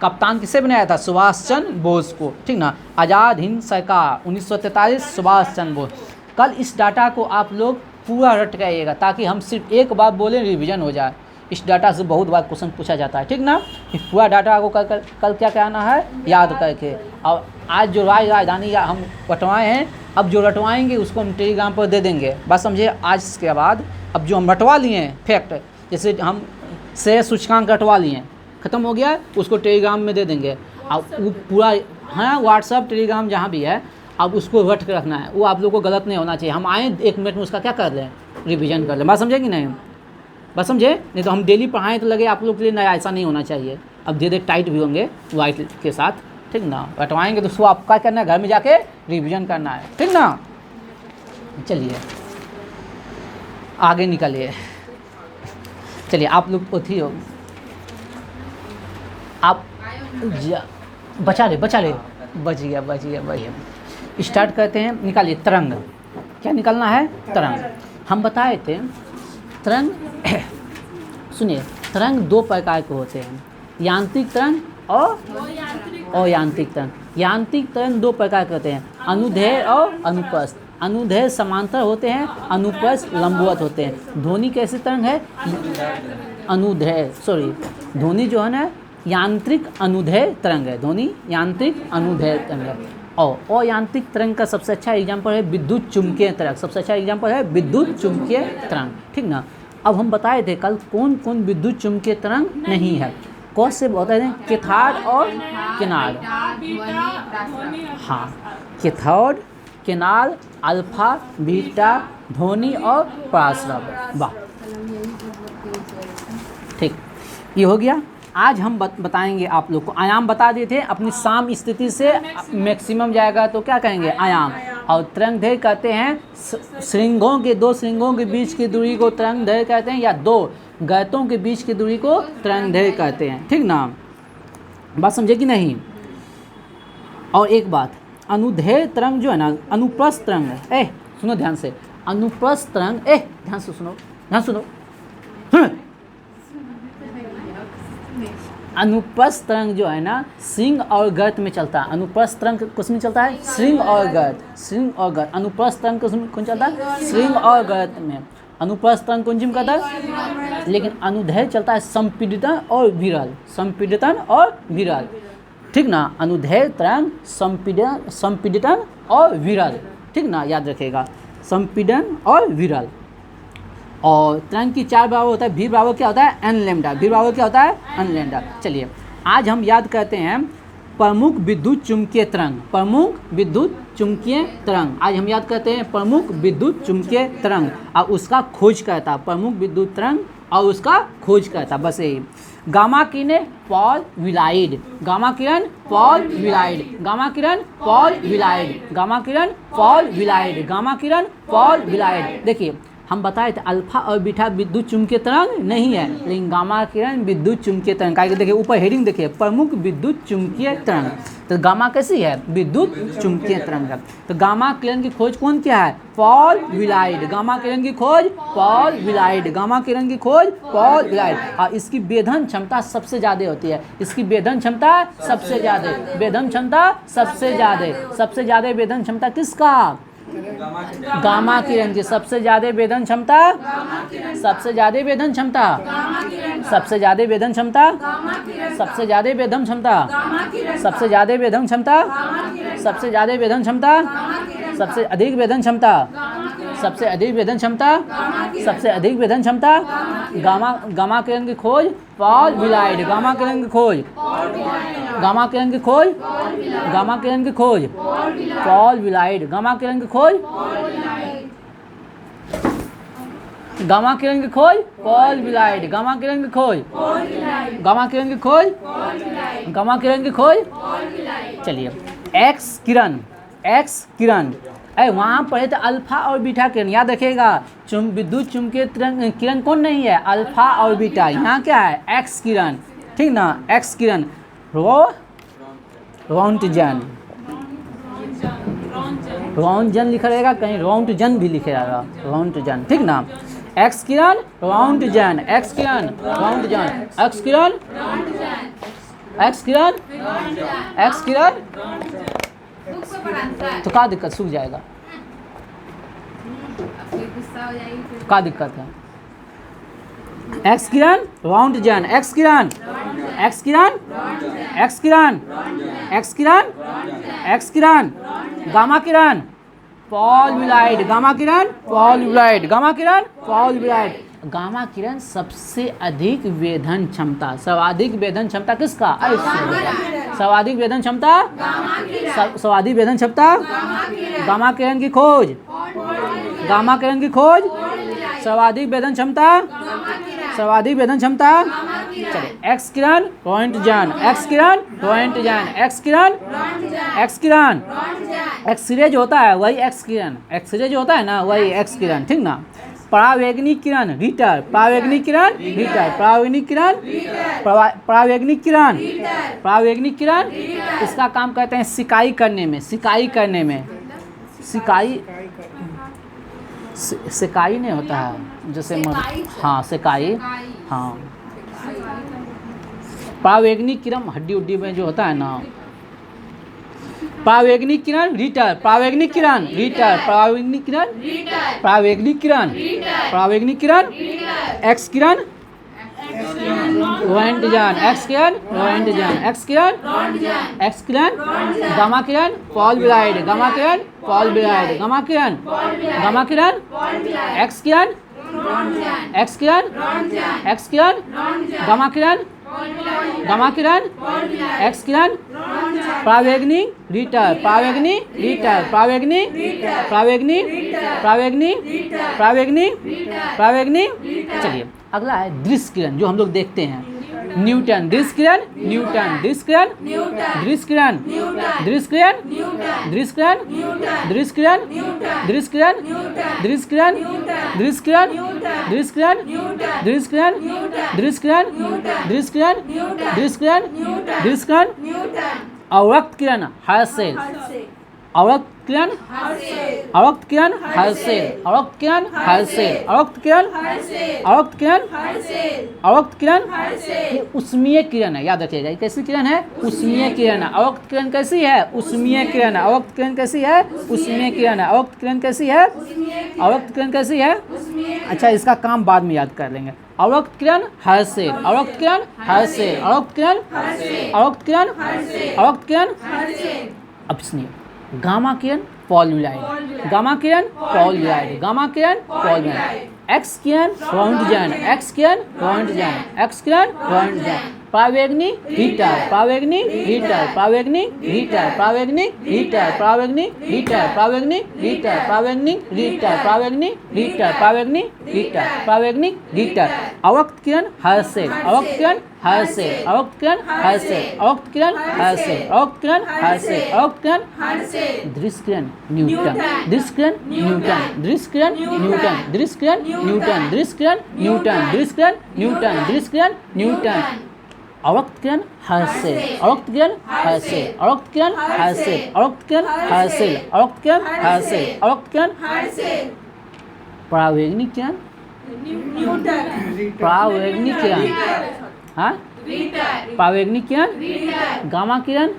कप्तान किसे बनाया था? सुभाष चंद्र बोस को, ठीक ना। आज़ाद हिंद सरकार 1943 सुभाष चंद्र बोस। कल इस डाटा को आप लोग पूरा रट के आइएगा, ताकि हम सिर्फ एक बार बोलें रिवीजन हो जाए। इस डाटा से बहुत बार क्वेश्चन पूछा जाता है, ठीक ना। कि पूरा डाटा को कल क्या कहना है, याद करके। और आज जो राजधानी हम बंटवाए हैं, अब जो रटवाएंगे उसको हम टेलीग्राम पर दे देंगे, बस समझे। आज के बाद अब जो हम रटवा लिए हैं फैक्ट, जैसे हम शेयर सूचकांक रटवा लिए हैं, ख़त्म हो गया, उसको टेलीग्राम में दे देंगे। अब वो पूरा, हाँ, व्हाट्सअप टेलीग्राम जहाँ भी है, अब उसको रट के रखना है। वो आप लोग को गलत नहीं होना चाहिए। हम आए 1 मिनट में उसका क्या कर लें, रिवीजन कर लें। बात समझे कि नहीं, बस समझे। नहीं तो हम डेली पढ़ाएं तो लगे आप लोग के लिए नया, ऐसा नहीं होना चाहिए। अब धीरे टाइट भी होंगे वाइट के साथ, ठीक ना। रटवाएंगे तो उसको आप क्या करना है, घर में जाके रिवीजन करना है, ठीक ना। चलिए आगे निकलिए। चलिए आप लोग पोथी हो, आप बचा ले बच गया। स्टार्ट करते हैं। निकालिए तरंग। क्या निकालना है, तरंग। हम बताए थे तरंग सुनिए, तरंग 2 प्रकार के होते हैं, यांत्रिक तरंग और अयांत्रिक तरंग। यांत्रिक तरंग 2 प्रकार के होते हैं, अनुदैर्घ्य और अनुप्रस्थ। अनुदैर्घ्य समांतर होते हैं, अनुप्रस्थ लंबवत होते हैं। ध्वनि कैसी तरंग है, ध्वनि जो है ना यांत्रिक अनुदैर्घ्य तरंग है। ध्वनि यांत्रिक अनुदैर्घ्य तरंग है। और अयांत्रिक तरंग का सबसे अच्छा एग्जाम्पल है विद्युत चुम्बकीय तरंग। सबसे अच्छा एग्जाम्पल है विद्युत चुम्बकीय तरंग, ठीक ना। अब हम बताए थे कल कौन कौन विद्युत चुम्बकीय तरंग नहीं है। कौन से बताए थे, कैथोड और किनार। हाँ, कैथोड, किनार, अल्फा, बीटा, ध्वनि और पराश्रव। वाह, ठीक, ये हो गया। आज हम बताएंगे आप लोग को, आयाम बता दिए थे। अपनी साम स्थिति से मैक्सिमम जाएगा तो क्या कहेंगे, आयाम। और तरंग दैर्घ्य कहते हैं श्रृंगों के, 2 श्रृंगों के बीच की दूरी को तरंग दैर्घ्य कहते हैं, या 2 गर्तों के बीच की दूरी को तरंग दैर्घ्य कहते हैं, ठीक ना। बात समझे कि नहीं। और एक बात, अनुदैर्घ्य तरंग जो है ना, अनुप्रस्थ तरंग है। सुनो ध्यान से, अनुप्रस्थ तरंग, ध्यान से सुनो, अनुप्रस्थ तरंग जो है ना श्रृंग और गर्त में चलता है। अनुप्रस्थ तरंग कुछ में चलता है, श्रृंग और गर्त। अनुप्रस्थ तरंग कौन चलता है, श्रृंग और गर्त में। अनुप्रस्थ तरंग कौन जिम करता है, लेकिन अनुदैर्घ्य चलता है संपीड़ितन और विरल, ठीक ना। अनुदैर्घ्य तरंग संपीड़ितन और विरल, ठीक ना, याद रखिएगा, संपीड़न और विरल। और तरंग की 4 बराबर होता है। v बराबर क्या होता है, एन लैम्डा। v बराबर क्या होता है, एन लैम्डा। चलिए आज हम याद करते हैं प्रमुख विद्युत चुम्बकीय तरंग। आज हम याद करते हैं प्रमुख विद्युत चुम्बकीय तरंग और उसका खोज करता, प्रमुख विद्युत तरंग और उसका खोज करता, बस यही। गामा किरण पॉल विलाइड, गामा किरण पॉल विलाइड। देखिए हम बताए थे अल्फा और बीटा विद्युत चुम्बकीय तरंग नहीं है, लेकिन गामा किरण विद्युत चुम्बकीय तरंग। का देखिए ऊपर हेडिंग देखिए, प्रमुख विद्युत चुम्बकीय तरंग। तो गामा कैसी है, विद्युत चुम्बकीय तरंग है। तो गामा किरण की खोज कौन किया है, पॉल विलाइड। गामा किरण की खोज पॉल विलाइड। और इसकी वेधन क्षमता सबसे ज़्यादा होती है। इसकी वेधन क्षमता सबसे ज़्यादा, सबसे ज़्यादा वेधन क्षमता किसका, गामा किरण की। सबसे ज्यादा वेधन क्षमता, सबसे ज्यादा वेधन क्षमता, सबसे ज्यादा वेधन क्षमता, सबसे ज्यादा वेधन क्षमता, सबसे ज्यादा वेधन क्षमता, सबसे ज्यादा वेधन क्षमता, सबसे अधिक वेधन क्षमता, सबसे अधिक वेधन क्षमता, सबसे अधिक वेधन क्षमता। गामा किरण की खोज पॉल विलाइड। गामा किरण की खोज, गामा किरण की खोज, गामा किरण की खोज पॉल विलाइड। गामा किरण की खोज, गामा किरण की खोज पॉल विलाइड। गामा किरण की खोज, गामा किरण की खोज, गामा किरण की खोज। चलिए एक्स किरण, वहाँ पढ़े थे अल्फा और बीटा किरण, याद रखिएगा। विद्युत चुम्बकीय किरण कौन नहीं है, अल्फा और बीटा। यहाँ क्या है, एक्स किरण, ठीक ना। एक्स किरण रोंटजन लिखा रहेगा, कहीं रोंटजन भी लिखा रहेगा, रोंटजन, ठीक ना। एक्स किरण रोंटजन, एक्स किरण रोंटजन, एक्स किरण, एक्स किरण, एक्स किरण। तो क्या दिक्कत, सूख जाएगा। गुस्सा हो जाएगी फिर क्या दिक्कत है? एक्स किरण रोंटगेन, एक्स किरण, एक्स किरण, एक्स किरण, एक्स किरण, एक्स किरण, गामा किरण पॉल्युलाइड, गामा किरण पॉल्युलाइड, गामा किरण पॉल्युलाइड। गामा किरण सबसे अधिक वेधन क्षमता, सर्वाधिक वेधन क्षमता किसका? सर्वाधिक वेधन क्षमता, सर्वाधिक वेधन क्षमता गामा किरण की खोज, गामा किरण की खोज, सर्वाधिक वेधन क्षमता, सर्वाधिक वेधन क्षमता। चलिए एक्स किरण रोंटगेन, एक्स किरण रोंटगेन, एक्स किरण, एक्स किरण, एक्सरे जो होता है वही एक्स किरण, एक्सरे जो होता है ना वही एक्स किरण, ठीक ना। परावैगनिक किरण रीटर, परावैगनिक किरण रीटर, परावैगनिक किरण, परावैगनिक किरण, परावैगनिक किरण इसका काम करते हैं सिकाई करने में, सिकाई करने में, सिकाई, सिकाई नहीं होता है जैसे हाँ सिकाई, हाँ परावैगनिक किरण हड्डी उड्डी में जो होता है ना। परावैगनिक किरण रीटर, परावैगनिक किरण रीटर, परावैगनिक किरण, परावैगनिक किरण, परावैगनिक किरण, एक्स किरण रोंटगेन, एक्स किरण रोंटगेन, एक्स किरण, एक्स किरण, गामा किरण पॉल्युलाइड, गामा किरण पॉल्युलाइड, गामा किरण, गामा किरण, एक्स किरण, एक्स किरण, एक्स किरण, गामा किरण, गामा किरण, एक्स किरण, परावैगनिक रीटर, परावैगनिक रीटर, परावैगनिक, परावैगनिक, परावैगनिक, परावैगनिक, परावैगनिक। चलिए अगला है दृश्य किरण जो हम लोग देखते हैं, न्यूटन, दृश्य किरण, न्यूटन, दृश्य किरण, दृश्य किरण, दृश्य किरण, दृश्य किरण, दृश्य किरण, दृश्य किरण, दृश्य किरण, दृश्य किरण, दृश्य किरण, दृश्य किरण, दृश्य किरण, दृश्य किरण, दृश्य किरण, दृश्य किरण, अवरक्त किरण हर सेल, अवरक्त किरण, अवरक्त किरण हर सेल, अवरक्त किरण हर सेल, अवरक्त किरण, अवरक्त किरण, अवरक्त किरण ये उष्मीय किरण है, याद रखिएगा। ये कैसी किरण है? उष्मीय किरण है। अवरक्त किरण कैसी है? उष्मीय किरण है। अवरक्त किरण कैसी है? उष्मीय किरण है। अवरक्त किरण कैसी है? अवरक्त किरण कैसी है? अच्छा इसका काम बाद में याद कर लेंगे। अवरक्त किरण हर सेल, अवरक्त किरण हर सेल, अवरक्त किरण, अवरक्त किरण, अवरक्त किरण। अब सुनिए गामा किरण पॉल्युलाइड, गामा किरण पॉल्युलाइड, गामा किरण पॉल्युलाइड, एक्स किरण रोंटगेन, एक्स किरण रोंटगेन, एक्स किरण रोंटगेन, परावैगनिक हीटर, परावैगनिक हीटर, परावैगनिक हीटर, परावैगनिक हीटर, परावैगनिक हीटर, परावैगनिक हीटर, परावैगनिक हीटर, परावैगनिक हीटर, परावैगनिक हीटर, परावैगनिक हीटर। अवरक्त किरण हर सेल, अवरक्त किरण हर सेल, अवरक्त किरण हर सेल, अवरक्त किरण हर सेल, अवरक्त किरण हर सेल, अवरक्त किरण हर सेल। दृश्य किरण न्यूटन, दृश्य किरण न्यूटन, दृश्य किरण न्यूटन, दृश्य किरण न्यूटन, दृश्य किरण न्यूटन, दृश्य किरण न्यूटन, दृश्य किरण न्यूटन। अवरक्त किरण हर सेल, अवरक्त किरण हर सेल, अवरक्त किरण हर सेल, अवरक्त किरण हर सेल, अवरक्त किरण हर सेल, अवरक्त किरण हर सेल। परावैगनिक किरण, परावैगनिक किरण, हाँ परावैगनिक किरण, गामा किरण,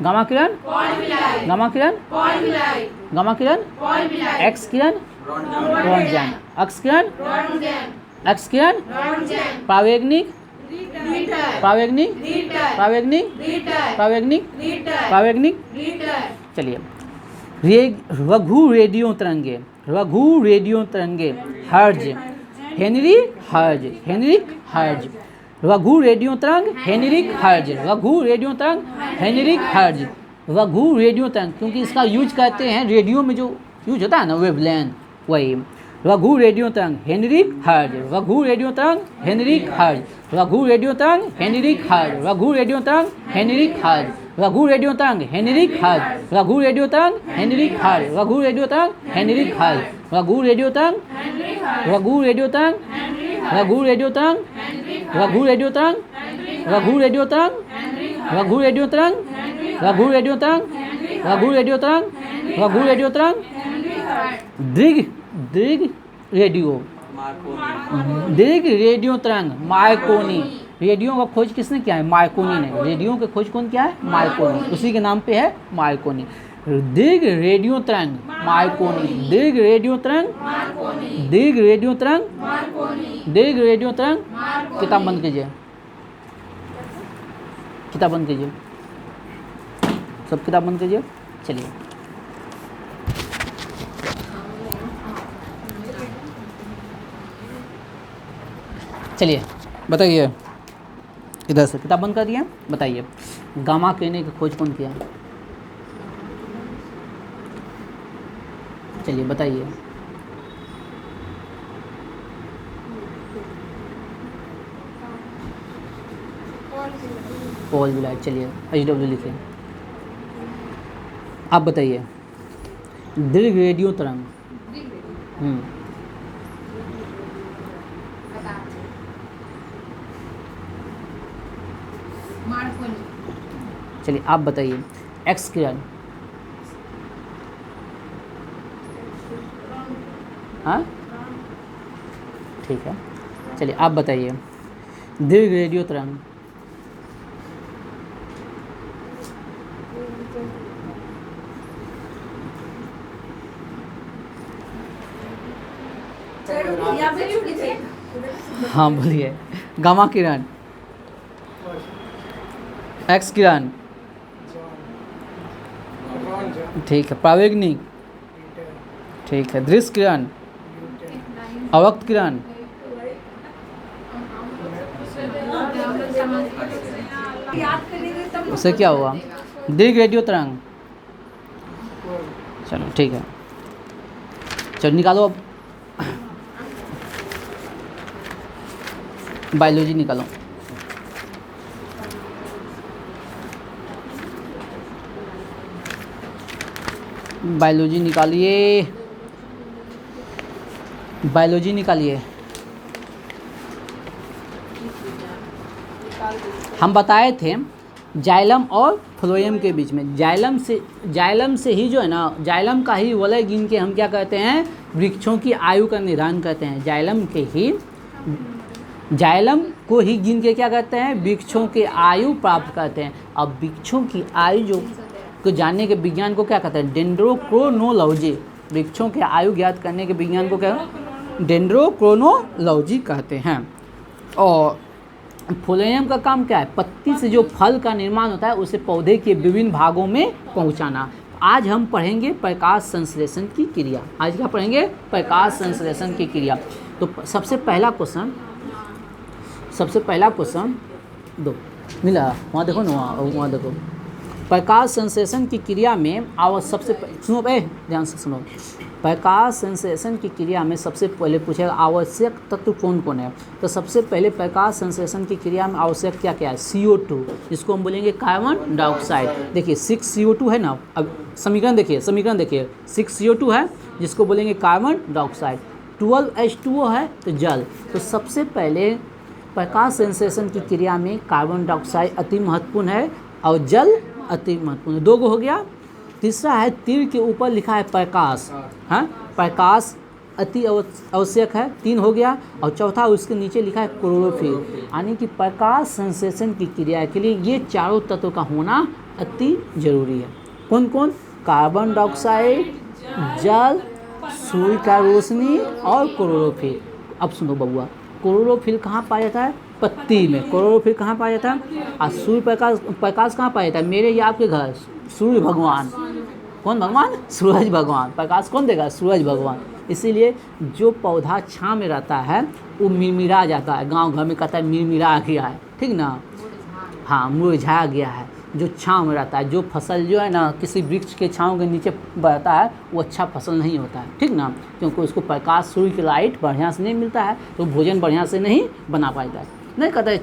गामा किरण, गामा किरण, गामा किरण, एक्स किरण रोंटगेन, एक्स किरण, एक्स किरण, परावैगनिक, परावैगनिक, परावैगनिक, परावैगनिक, परावैगनिक। चलिए रघु रेडियो तरंगे, रघु रेडियो तरंगे हर्ज, हेनरी हर्ज, हेनरिक हर्ज, रघु रेडियो तरंग हेनरिक हर्ज, रघु रेडियो तरंग हेनरिक हर्ज, रघु रेडियो तरंग क्योंकि इसका यूज करते हैं रेडियो में जो यूज होता है ना वेवलेंथ, वही रघु रेडियो तरंग हेनरिक हर्ज, रघु रेडियो तरंग हेनरिक हर्ज, रघु रेडियो तरंग हेनरिक हर्ज, रघु रेडियो तरंग हेनरिक हर्ज, रघु रेडियो तरंग हेनरिक हर्ज, रघु रेडियो तरंग हेनरिक हर्ज, रघु रेडियो तरंग हेनरिक हर्ज, रघु रेडियो तरंग, रघु रेडियो तरंग, रघु रेडियो तरंग, रघु रेडियो तरंग, रघु रेडियो तरंग, रघु रेडियो तरंग, रघु रेडियो तरंग, रघु रेडियो तरंग, रघु रेडियो तरंग, दृग, दृग रेडियो, दृग रेडियो तरंग मार्कोनी। रेडियो का खोज किसने किया है? मार्कोनी ने। रेडियो की खोज कौन किया है? मार्कोनी। उसी के नाम पे है मार्कोनी। दीर्घ रेडियो तरंग मार्कोनी, दीर्घ रेडियो तरंग, दीर्घ रेडियो तरंग, दीर्घ रेडियो तरंग। किताब बंद कीजिए, किताब बंद कीजिए, सब किताब बंद कीजिए। चलिए चलिए बताइए, इधर से किताब बंद कर दिया। बताइए गामा किरणें की खोज कौन किया? चलिए बताइए। पॉल विलायत। चलिए HW लिखिए। आप बताइए दीर्घ रेडियो तरंग। चलिए आप बताइए एक्स किरण। हाँ ठीक है। चलिए आप बताइए दीर्घ रेडियो तरंग। हाँ बोलिए। गामा किरण, एक्स किरण, ठीक है। प्रावेगनिक, ठीक है। दृश्य किरण, अवक्त किरण, उससे क्या हुआ? दीर्घ रेडियो तरंग। चलो ठीक है, चलो निकालो अब बायोलॉजी निकालो। बायोलॉजी निकालिए, बायोलॉजी निकालिए। हम बताए थे जाइलम और फ्लोएम के बीच में, जाइलम से ही जो है ना, जाइलम का ही वलय गिन के हम क्या कहते हैं? वृक्षों की आयु का निर्धारण करते हैं। जाइलम को ही गिन के क्या कहते हैं? वृक्षों के आयु प्राप्त करते हैं। अब वृक्षों की आयु जो को जानने के विज्ञान को क्या कहते हैं? डेंड्रोक्रोनोलॉजी। वृक्षों के आयु ज्ञात करने के विज्ञान को क्या डेंड्रोक्रोनोलॉजी कहते हैं। और फ्लोएम का काम क्या है? पत्ती से जो फल का निर्माण होता है उसे पौधे के विभिन्न भागों में पहुंचाना। आज हम पढ़ेंगे प्रकाश संश्लेषण की क्रिया। आज क्या पढ़ेंगे? प्रकाश संश्लेषण की क्रिया। तो सबसे पहला क्वेश्चन दो मिला, वहाँ देखो ना, वहाँ देखो। प्रकाश संश्लेषण की क्रिया में सुनो ध्यान से सुनो। प्रकाश संश्लेषण की क्रिया में सबसे पहले पूछेगा आवश्यक तत्व कौन कौन है। तो सबसे पहले प्रकाश संश्लेषण की क्रिया में आवश्यक क्या क्या है? CO2, जिसको हम बोलेंगे कार्बन डाइऑक्साइड। देखिए 6 CO2 है ना, अब समीकरण देखिए 6 CO2 है जिसको बोलेंगे कार्बन डाइऑक्साइड। 12 H2O है तो जल। तो सबसे पहले प्रकाश संश्लेषण की क्रिया में कार्बन डाइऑक्साइड अति महत्वपूर्ण है और जल अति महत्वपूर्ण है। 2 गो हो गया। तीसरा है तीर के ऊपर लिखा है प्रकाश, हाँ प्रकाश अति आवश्यक है, 3 हो गया। और चौथा उसके नीचे लिखा है क्लोरोफिल, यानी कि प्रकाश संश्लेषण की क्रिया के लिए ये चारों तत्वों का होना अति जरूरी है। कौन कौन? कार्बन डाइऑक्साइड, जल, सूर्य का रोशनी और क्लोरोफिल। अब सुनो बबुआ, क्लोरोफिल कहाँ पाया जाता है? पत्ती में। क्लोरोफिल कहाँ पाया जाता है? और सूर्य प्रकाश कहाँ पाया जाता है? मेरे या आपके घर? सूर्य भगवान। कौन भगवान? सूरज भगवान। प्रकाश कौन देगा? सूरज भगवान। इसीलिए जो पौधा छाँव में रहता है वो मिरमिरा जाता है। गांव घर में कहता है मिरमिरा गया है, ठीक ना, हाँ मुरझा गया है। जो छाँव में रहता है, जो फसल जो है ना किसी वृक्ष के छाँव के नीचे बढ़ता है वो अच्छा फसल नहीं होता है, ठीक ना, क्योंकि उसको प्रकाश सूर्य की लाइट बढ़िया से नहीं मिलता है तो भोजन बढ़िया से नहीं बना पाता है। नहीं कहता है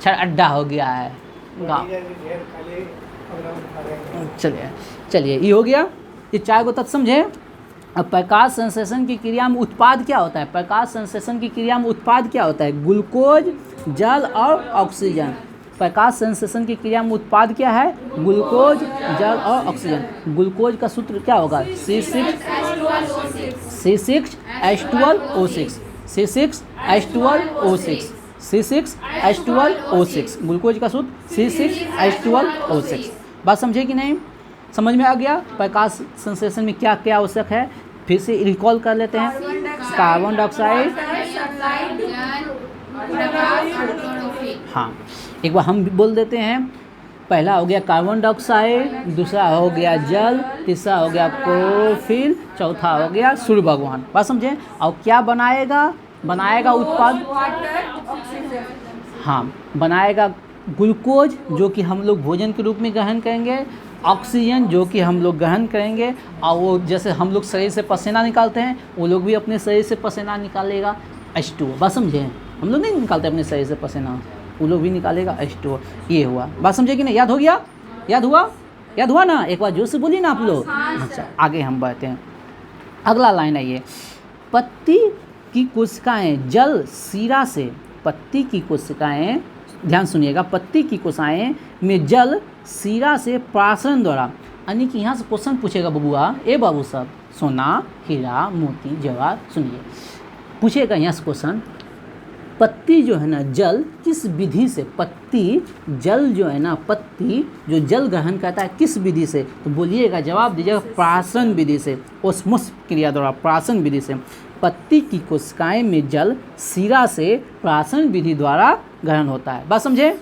छड़ अड्डा हो गया है गाँव। चलिए ये हो गया, ये 4 को तत्व समझे। अब प्रकाश संश्लेषण की क्रिया में उत्पाद क्या होता है? प्रकाश संश्लेषण की क्रिया में उत्पाद क्या होता है? ग्लूकोज, जल और ऑक्सीजन। प्रकाश संश्लेषण की क्रिया में उत्पाद क्या है? ग्लूकोज, जल और ऑक्सीजन। ग्लूकोज का सूत्र क्या होगा? C6H12O6। ग्लूकोज का सूत्र C6H12O6। बात समझे कि नहीं? समझ में आ गया प्रकाश संश्लेषण में क्या क्या आवश्यक है? फिर से रिकॉल कर लेते हैं। कार्बन डाइऑक्साइड, हाँ एक बार हम भी बोल देते हैं। पहला हो गया कार्बन डाइऑक्साइड, दूसरा हो गया जल, तीसरा हो गया क्लोरोफिल, चौथा हो गया सूर्य भगवान। बात समझे? और क्या बनाएगा उत्पाद? हाँ, बनाएगा ग्लूकोज जो कि हम लोग भोजन के रूप में ग्रहण करेंगे, ऑक्सीजन जो कि हम लोग ग्रहण करेंगे, और वो जैसे हम लोग शरीर से पसीना निकालते हैं वो लोग भी अपने शरीर से पसीना निकालेगा H2O। बात समझे? हम लोग नहीं निकालते अपने शरीर से पसीना, वो लोग भी निकालेगा H2O। ये हुआ, बात समझे कि नहीं? याद हो गया? याद हुआ ना? एक बार जोर से बोलिए ना आप लोग। अच्छा, आगे हम बढ़ते हैं। अगला लाइन है ये, पत्ती की कोशिकाएं जल सीरा से, पत्ती की कोशिकाएं, ध्यान सुनिएगा, पत्ती की कोशिकाएं में जल सीरा से प्राशन द्वारा, यानी कि यहाँ से क्वेश्चन पूछेगा बबुआ, ए बाबू साहब, सोना, हीरा, मोती, जवाहर, सुनिए पूछेगा यहाँ से क्वेश्चन, पत्ती जो है ना जल किस विधि से, पत्ती जल जो है ना, पत्ती जो जल ग्रहण करता है किस विधि से? तो बोलिएगा, जवाब दीजिएगा प्राशन विधि से, ओस्मोस क्रिया द्वारा, प्राशन विधि से। पत्ती की कोशिकाएं में जल सीरा से प्राशन विधि द्वारा ग्रहण होता है। बात समझे?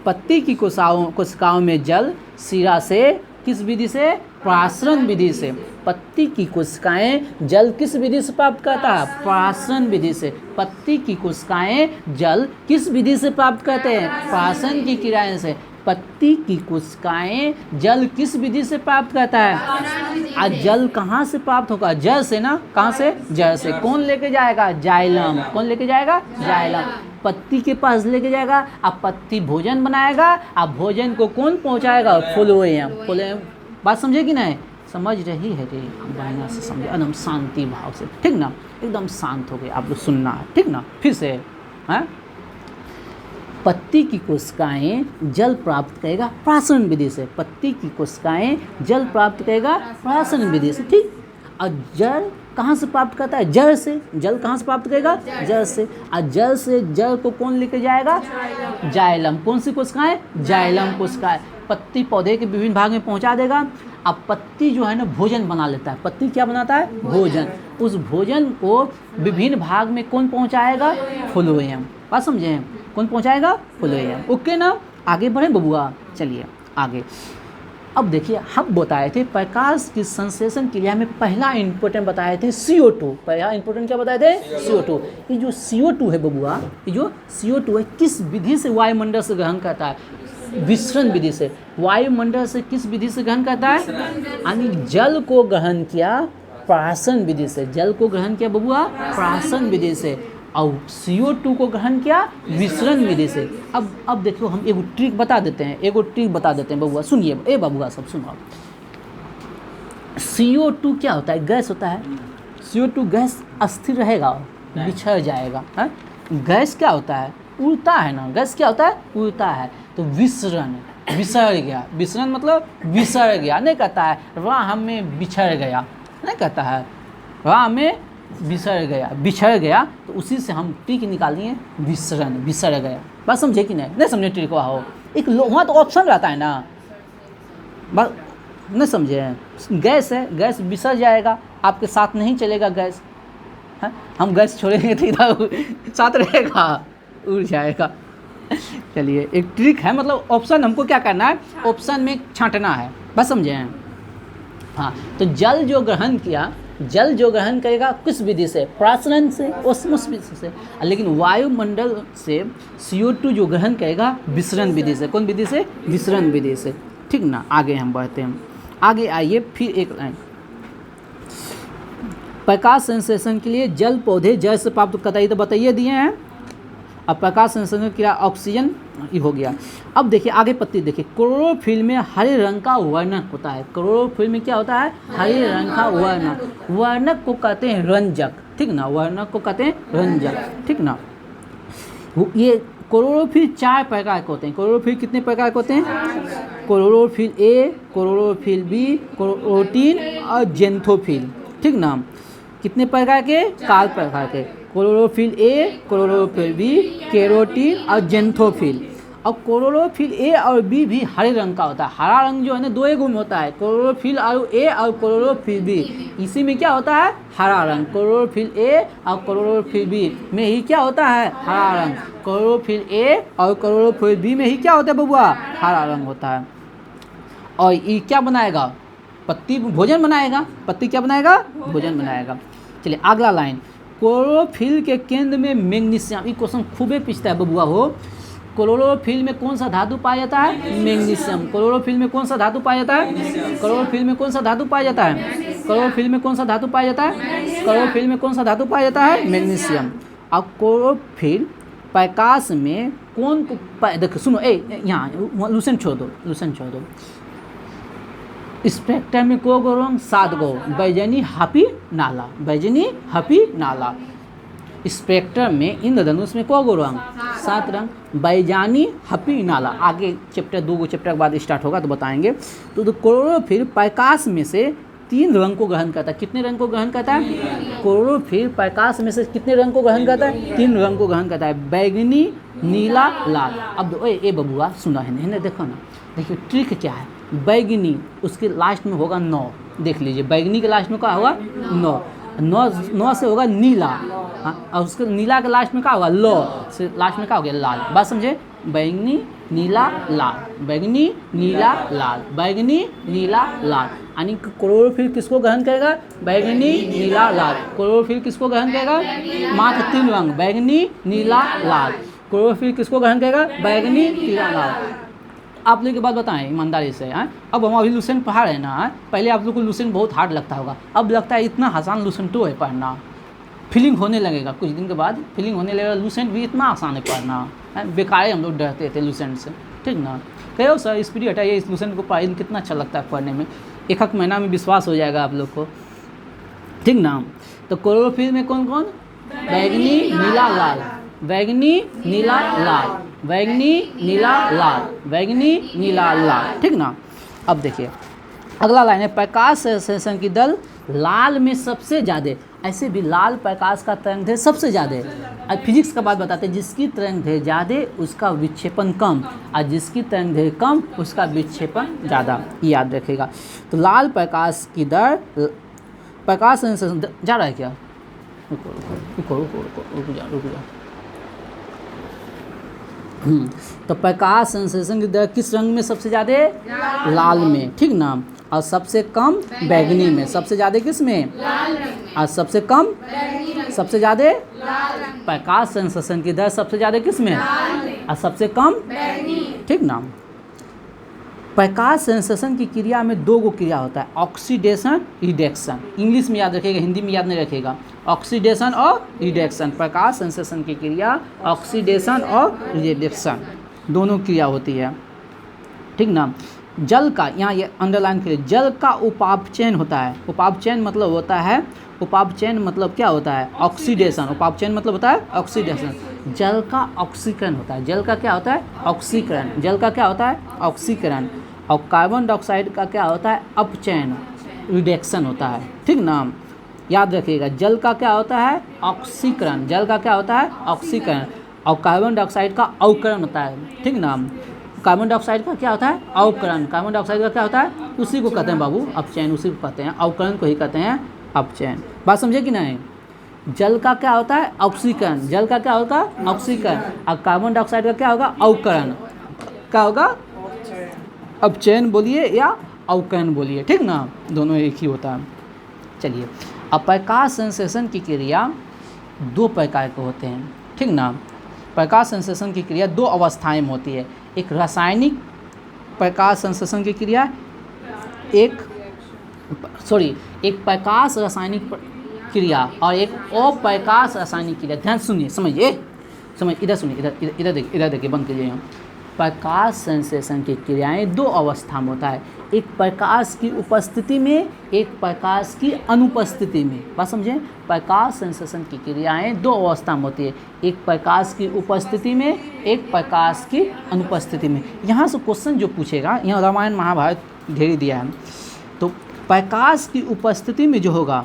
पत्ती की कोशिकाओं में जल सीरा से किस विधि से? प्राशन विधि से। पत्ती की कोशिकाएं जल किस विधि से प्राप्त करता है? प्राशन विधि से। पत्ती की कोशिकाएं जल किस विधि से प्राप्त करते हैं? प्राशन की क्रियाएं से। पत्ती की कोशिकाएं जल किस विधि से प्राप्त करता है? आज जल कहाँ से प्राप्त होगा? जल से ना, कहाँ से? जल से। कौन लेके जाएगा? जाइलम। कौन लेके जाएगा? जाइलम। पत्ती के पास लेके जाएगा, अब पत्ती भोजन बनाएगा, अब भोजन को कौन पहुंचाएगा? फ्लोएम। बात समझे कि नहीं? समझ रही है रे? बढ़िया से समझे, एकदम शांति भाव से, ठीक ना? एकदम शांत हो गए आप लोग, सुनना है, ठीक ना? फिर से हैं, पत्ती की कोशिकाएं जल प्राप्त करेगा प्राशन विधि से। पत्ती की कोशिकाएं जल प्राप्त करेगा प्राशन विधि से, ठीक। और जल कहाँ से प्राप्त करता है? जड़ से। जल कहाँ से प्राप्त करेगा? जड़ से। और जल से जल को कौन लेके जाएगा? जाइलम। कौन सी कोशिकाएं? जाइलम कोशिकाएं। पत्ती पौधे के विभिन्न भाग में पहुंचा देगा। अब पत्ती जो है ना भोजन बना लेता है। पत्ती क्या बनाता है? भोजन। उस भोजन को विभिन्न भाग में कौन पहुंचाएगा? फ्लोएम। बात समझे? कौन पहुंचाएगा? फ्लोएम। ओके ना? आगे बढ़े बबुआ, चलिए आगे। अब देखिए, हम बताए थे प्रकाश की संश्लेषण क्रिया में पहला इंपॉर्टेंट बताए थे CO2। पहला इंपॉर्टेंट क्या बताए थे? CO2। ये जो CO2 है बबुआ, ये जो CO2 है किस विधि से वायुमंडल से ग्रहण करता है? विसरण विधि से। वायुमंडल से किस विधि से ग्रहण करता है? यानी जल को ग्रहण किया प्राशन विधि से। जल को ग्रहण किया बबुआ प्राशन विधि से, और CO2 को ग्रहण किया विसरण विधि से। अब देखो, हम एगो ट्रिक बता देते हैं, बबुआ सुनिए, ए बबुआ सब सुनो। CO2 क्या होता है? गैस होता है। CO2 गैस अस्थिर रहेगा, बिछड़ जाएगा, है? गैस क्या होता है? उड़ता है ना। गैस क्या होता है? उड़ता है। तो विसरण, बिसर गया। विसरण मतलब बिसर गया, नहीं कहता है राह में बिछड़ गया, नहीं कहता है राह में बिछड़ गया। तो उसी से हम ट्रिक निकालिए, विसरण, बिसर गया। बात समझे कि नहीं समझे? ट्रिक हो एक वहाँ तो ऑप्शन रहता है ना, बात नहीं समझे? गैस है, गैस बिसर जाएगा, आपके साथ नहीं चलेगा गैस, है? हम गैस छोड़ेंगे तो इधर साथ रहेगा, उड़ जाएगा। चलिए, एक ट्रिक है, मतलब ऑप्शन हमको क्या करना है? ऑप्शन में छांटना है। बस समझे? हाँ, तो जल जो ग्रहण करेगा किस विधि से? प्राशन से, ओस्मोस विधि से। लेकिन वायुमंडल से CO2 जो ग्रहण करेगा विसरण विधि से। कौन विधि से? विसरण विधि से, ठीक ना? आगे हम बढ़ते हैं, आगे आइए। फिर एक लाइन, प्रकाश संश्लेषण के लिए जल पौधे जल से प्राप्त करता है, तो बताइए दिए हैं। अब प्रकाश संश्लेषण क्या? ऑक्सीजन, ये हो गया। अब देखिए आगे पत्ती देखिए, क्लोरोफिल में हरे रंग का वर्णक होता है। क्लोरोफिल में क्या होता है? हरे रंग का वर्णक। वर्णक को कहते हैं रंजक, ठीक ना? वर्णक को कहते हैं रंजक, ठीक ना? ये क्लोरोफिल 4 प्रकार के होते हैं। क्लोरोफिल कितने प्रकार के होते हैं? क्लोरोफिल A, क्लोरोफिल B, क्लोरोटिन और जेंथोफिल, ठीक ना? कितने प्रकार के? 4 प्रकार के। Chlorophyll A, chlorophyll B, carotene और जेंथोफिल। अब क्लोरोफिल ए और बी भी हरे रंग का होता है। हरा रंग जो है ना 2 एगो में होता है, क्लोरोफिल और ए और क्लोरोफिल बी, इसी में क्या होता है हरा रंग। क्लोरोफिल ए और क्लोरोफिल बी में ही क्या होता है हरा रंग। क्लोरोफिल ए और क्लोरोफिल बी में ही क्या होता है बबुआ हरा रंग होता है। और ये क्या बनाएगा पत्ती भोजन बनाएगा, पत्ती क्या बनाएगा भोजन बनाएगा। चलिए अगला लाइन, क्लोरोफिल के केंद्र में मैग्नीशियम। ये क्वेश्चन खूबे पूछता है बबुआ हो। क्लोरोफिल में कौन सा धातु पाया जाता है मैग्नीशियम। क्लोरोफिल में कौन सा धातु पाया जाता है, क्लोरोफिल में कौन सा धातु पाया जाता है, क्लोरोफिल में कौन सा धातु पाया जाता है, क्लोरोफिल में कौन सा धातु पाया जाता है मैग्नीशियम। अब क्लोरोफिल प्रकाश में कौन देखो सुनो यहाँ लूसेंट छोड़ दो, लूसेंट छोड़ दो। स्पेक्ट्रम में को गो रंग 7 गो, बैजनी हापी नाला, बैजनी हापी नाला। स्पेक्ट्रम में इंद्रधनुष में को गो रंग 7 रंग, बैजानी हपी नाला। आगे चैप्टर 2 चैप्टर के बाद स्टार्ट होगा तो बताएंगे। तो क्लोरोफिल प्रकाश में से 3 रंग को ग्रहण करता है। कितने रंग को ग्रहण करता है क्लोरोफिल प्रकाश में से कितने रंग को ग्रहण करता है 3 रंग को ग्रहण करता है, बैगनी नीला लाल। अब ए बबुआ सुना है देखो ना, देखिए ट्रिक क्या है। बैगनी उसके लास्ट में होगा 9, देख लीजिए बैगनी के लास्ट में क्या होगा 9 से होगा नीला। हाँ और उसके नीला के लास्ट में क्या होगा लो से लास्ट में क्या हो गया लाल। बात समझे, बैगनी नीला लाल, बैगनी नीला लाल, बैगनी नीला लाल। यानी क्लोरोफिल किसको ग्रहण करेगा बैगनी नीला लाल। क्लोरोफिल किसको ग्रहण करेगा मात्र 3 रंग बैगनी नीला लाल। क्लोरोफिल किसको ग्रहण करेगा बैगनी नीला लाल। आप लोग के बात बताएं ईमानदारी से हैं। अब हम अभी लूसेंट पढ़ा रहे हैं ना, पहले आप लोग को लूसेंट बहुत हार्ड लगता होगा, अब लगता है इतना आसान लूसेंटो है पढ़ना। फीलिंग होने लगेगा कुछ दिन के बाद, फीलिंग होने लगेगा लूसेंट भी इतना आसान है पढ़ना। बेकार हम लोग डरते थे लूसेंट से, ठीक ना। कहो सर स्पीड हटाइए, इस लूसेंट को पढ़ाई कितना अच्छा लगता है पढ़ने में, 1 महीना में विश्वास हो जाएगा आप लोग को, ठीक ना। तो क्लोरोफिल में कौन कौन बैगनी नीला लाल, बैगनी नीला लाल, बैगनी नीला लाल, बैगनी नीला लाल, ठीक ना। अब देखिए अगला लाइन है, प्रकाश संश्लेषण की दर लाल में सबसे ज़्यादा। ऐसे भी लाल प्रकाश का तरंग सबसे ज़्यादा। अब फिजिक्स का बात बताते हैं, जिसकी तरंग ज़्यादा उसका विक्षेपण कम, और जिसकी तरंग कम उसका विक्षेपण ज़्यादा, याद रखिएगा। तो लाल प्रकाश की दर, प्रकाश संश्लेषण जा रहा है क्या, रुको जा। तो प्रकाश संश्लेषण की दर किस रंग में सबसे ज़्यादा लाल में, ठीक ना। और सबसे कम बैगनी में, सबसे ज़्यादा किस में लाल रंग, और सबसे कम सबसे ज़्यादा प्रकाश संश्लेषण की दर सबसे ज़्यादा किस में और सबसे कम बैगनी, ठीक ना। प्रकाश संश्लेषण की क्रिया में 2 गो क्रिया होता है, ऑक्सीडेशन रिडक्शन। इंग्लिश में याद रखिएगा, हिंदी में याद नहीं रखिएगा। ऑक्सीडेशन और रिडक्शन, प्रकाश संश्लेषण की क्रिया ऑक्सीडेशन और रिडक्शन दोनों क्रिया होती है, ठीक ना। जल का, यहाँ ये अंडरलाइन करिए, जल का उपापचयन होता है। उपापचयन मतलब होता है, उपापचयन मतलब क्या होता है ऑक्सीडेशन। उपापचयन मतलब होता है ऑक्सीडेशन। जल का ऑक्सीकरण होता है, जल का क्या होता है ऑक्सीकरण, जल का क्या होता है ऑक्सीकरण। और कार्बन डाइऑक्साइड का क्या होता है अपचयन, रिडक्शन होता है, ठीक ना। याद रखिएगा, जल का क्या होता है ऑक्सीकरण, जल का क्या होता है ऑक्सीकरण, और कार्बन डाइऑक्साइड का अवकरण होता है, ठीक ना। कार्बन डाइऑक्साइड का क्या होता है अवकरण, कार्बन डाइऑक्साइड का क्या होता है उसी को कहते हैं बाबू अपचयन, उसी को कहते हैं अवकरण को ही कहते हैं अपचयन। बात समझे कि नहीं। जल का क्या होता है ऑक्सीकरण, जल का क्या होगा ऑक्सीकरण, और कार्बन डाइऑक्साइड का क्या होगा अवकरण, क्या होगा अपचयन बोलिए या अवकरण बोलिए, ठीक ना, दोनों एक ही होता है। चलिए, अब प्रकाश संश्लेषण की क्रिया 2 प्रकार के होते हैं, ठीक ना। प्रकाश संश्लेषण की क्रिया 2 अवस्थाएं में होती है, एक रासायनिक प्रकाश संश्लेषण की क्रिया, एक प्रकाश रासायनिक क्रिया और एक अप्रकाश रासायनिक क्रिया। ध्यान सुनिए, समझिए, इधर सुनिए, इधर देखिए, बंद कीजिए। प्रकाश संश्लेषण की क्रियाएं 2 अवस्था में होता है, एक प्रकाश की उपस्थिति में, एक प्रकाश की अनुपस्थिति में। बात समझें, प्रकाश संश्लेषण की क्रियाएं 2 अवस्था में होती है, एक प्रकाश की उपस्थिति में, एक प्रकाश की अनुपस्थिति में। यहाँ से क्वेश्चन जो पूछेगा, यहाँ रामायण महाभारत ढेर दिया है, तो प्रकाश की उपस्थिति में जो होगा,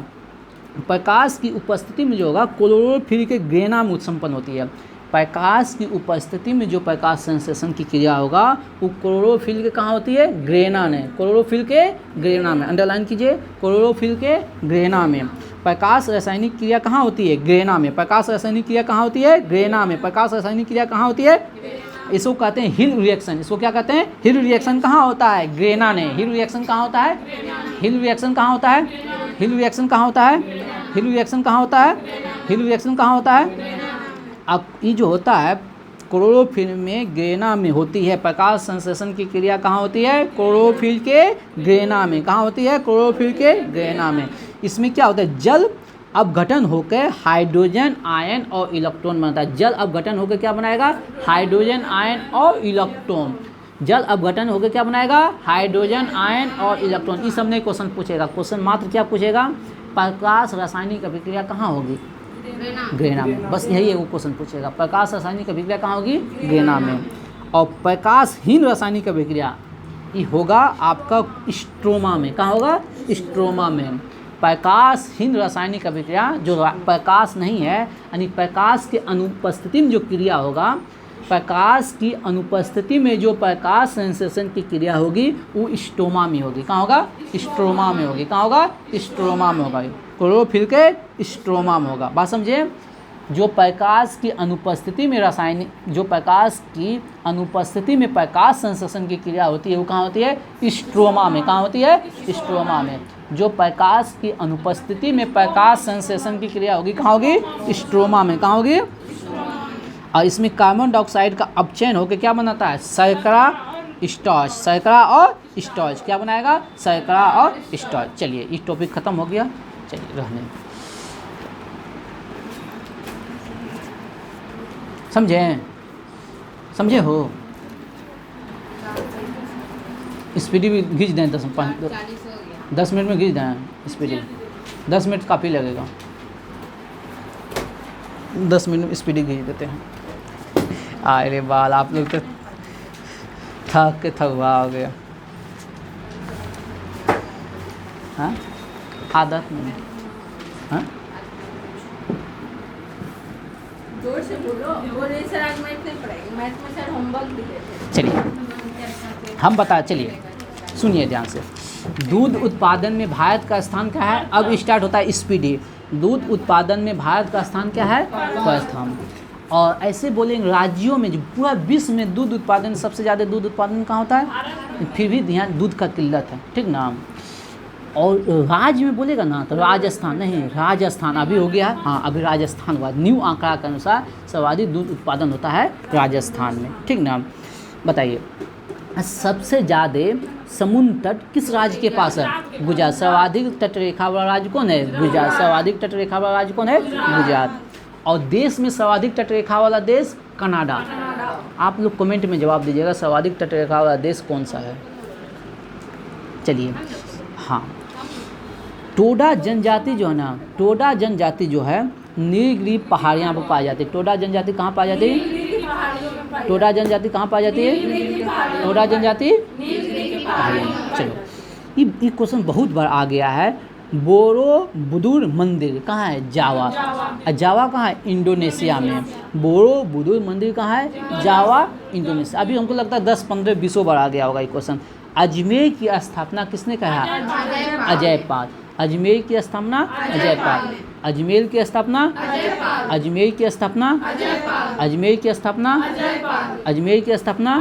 प्रकाश की उपस्थिति में जो होगा क्लोरोफिल के ग्रेना में उत्संपन्न होती है। प्रकाश की उपस्थिति में जो प्रकाश संश्लेषण की क्रिया होगा वो क्लोरोफिल के कहाँ होती है, ग्रेना में, क्लोरोफिल के ग्रेना में, अंडरलाइन कीजिए, क्लोरोफिल के ग्रेना में। प्रकाश रासायनिक क्रिया कहाँ होती है, ग्रेना में। प्रकाश रासायनिक क्रिया कहाँ होती है, ग्रेना में। प्रकाश रासायनिक क्रिया कहाँ होती है, इसको कहते हैं हिल रिएक्शन। इसको क्या कहते हैं, हिल रिएक्शन। कहाँ होता है, ग्रेना ने। हिल रिएक्शन कहाँ होता है, हिल रिएक्शन कहाँ होता है, हिल रिएक्शन कहाँ होता है, हिल रिएक्शन कहाँ होता है, हिल रिएक्शन कहाँ होता है। अब ये जो होता है क्लोरोफिल में ग्रेना में होती है। प्रकाश संश्लेषण की क्रिया कहाँ होती है, क्लोरोफिल के ग्रेना में। कहाँ होती है, क्लोरोफिल के ग्रेना में। इसमें क्या होता है, जल अपघटन होकर हाइड्रोजन आयन और इलेक्ट्रॉन बनता है। जल अपघटन होकर क्या बनाएगा, हाइड्रोजन आयन और इलेक्ट्रॉन। जल अपघटन होकर क्या बनाएगा, हाइड्रोजन आयन और इलेक्ट्रॉन। इस सब ने क्वेश्चन पूछेगा। क्वेश्चन मात्र क्या पूछेगा, प्रकाश रासायनिक अभिक्रिया कहाँ होगी, ग्रेना में। बस यही एक क्वेश्चन पूछेगा, प्रकाश रासायनिक अभिक्रिया कहाँ होगी, ग्रेना में। और प्रकाशहीन रासायनिक अभिक्रिया ये होगा आपका स्ट्रोमा में। कहाँ होगा, स्ट्रोमा में। प्रकाशहीन रासायनिक अभिक्रिया जो प्रकाश नहीं है, यानी प्रकाश के अनुपस्थिति में जो क्रिया होगा, प्रकाश की अनुपस्थिति में जो प्रकाश संश्लेषण की क्रिया होगी वो स्ट्रोमा में होगी। कहाँ होगा, स्ट्रोमा में होगी। कहाँ होगा, स्ट्रोमा में होगा। क्लोरोफिल के स्ट्रोमा में होगा। बात समझे। जो प्रकाश की अनुपस्थिति में रासायनिक, जो प्रकाश की अनुपस्थिति में प्रकाश संश्लेषण की क्रिया होती है वो कहाँ होती है, स्ट्रोमा में। कहाँ होती है, स्ट्रोमा में। जो प्रकाश की अनुपस्थिति में प्रकाश संश्लेषण की क्रिया होगी कहाँ होगी, स्ट्रोमा में। कहाँ होगी। और इसमें कार्बन डाइऑक्साइड का अपचयन होकर क्या बनाता है, शर्करा स्टार्च। शर्करा और स्टार्च क्या बनाएगा, शर्करा और स्टार्च। चलिए ये टॉपिक खत्म हो गया, चलिए रहने। समझे, समझे हो। स्पीडी भी खींच दें 10 मिनट में खींच दें स्पीडी। 10 मिनट काफ़ी लगेगा, 10 मिनट में स्पीडी खींच देते हैं। अरे बाल आप लोग तो थक के थकवा हो गया। हाँ आदत नहीं। हाँ जोर से बोलो। बोले सर आज मैथ नहीं पढ़ाएंगे, मैथ में सर होमवर्क दिए थे। चलिए हम बता, चलिए सुनिए ध्यान से। दूध उत्पादन में भारत का स्थान क्या है। अब स्टार्ट होता है स्पीडी। दूध उत्पादन में भारत का स्थान क्या है, प्रथम। और ऐसे बोलेंगे राज्यों में, जो पूरा विश्व में दूध उत्पादन सबसे ज़्यादा दूध उत्पादन कहाँ होता है, फिर भी ध्यान दूध का किल्लत है, ठीक ना। और राज्य में बोलेगा ना तो राजस्थान नहीं, राजस्थान अभी हो गया। हाँ अभी राजस्थान हुआ। न्यू आंकड़ा के अनुसार सर्वाधिक दूध उत्पादन होता है राजस्थान में, ठीक ना। बताइए सबसे ज़्यादा समुद्र तट किस राज्य के पास है, गुजरात। सर्वाधिक तटरेखा वाला राज्य कौन है, गुजरात। सर्वाधिक तटरेखा वाला राज्य कौन है, गुजरात। और देश में सर्वाधिक तटरेखा वाला देश कनाडा। आप लोग कमेंट में जवाब दीजिएगा सर्वाधिक तटरेखा वाला देश कौन सा है। चलिए हाँ, टोडा जनजाति जो है ना, टोडा जनजाति जो है नीलगिरी पहाड़ियाँ पर पाई जाती है। टोडा जनजाति कहाँ पाई जाती है, टोडा जनजाति कहाँ पाई जाती है, टोडा जनजाति पहाड़ियाँ। चलो ये क्वेश्चन बहुत बार आ गया है। बोरोबुदुर मंदिर कहाँ है, जावा। जावा कहाँ है, इंडोनेशिया में। बोरोबुदुर मंदिर कहाँ है, जावा, इंडोनेशिया। अभी हमको लगता है 10, 15, 20 बार आ गया होगा ये क्वेश्चन। अजमेर की स्थापना किसने कहा, अजयपाल। अजमेर की स्थापना अजयपाल। अजमेर की स्थापना, अजमेर की स्थापना, अजमेर की स्थापना, अजमेर की स्थापना,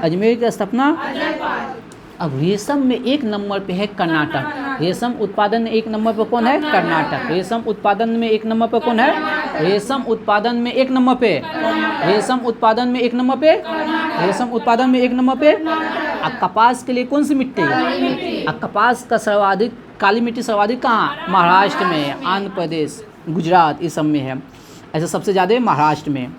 अजमेर की स्थापना। अब रेशम में 1 नंबर पे है कर्नाटक। रेशम उत्पादन में 1 नंबर पर कौन है, कर्नाटक। रेशम उत्पादन में 1 नंबर पर कौन है, रेशम उत्पादन में 1 नंबर पे, रेशम उत्पादन में 1 नंबर पे, रेशम उत्पादन में 1 नंबर पे। अब कपास के लिए कौन सी मिट्टी है, अब कपास का सर्वाधिक काली मिट्टी सर्वाधिक कहाँ, महाराष्ट्र में, आंध्र प्रदेश, गुजरात इस सब में है। ऐसा सबसे ज़्यादा महाराष्ट्र में।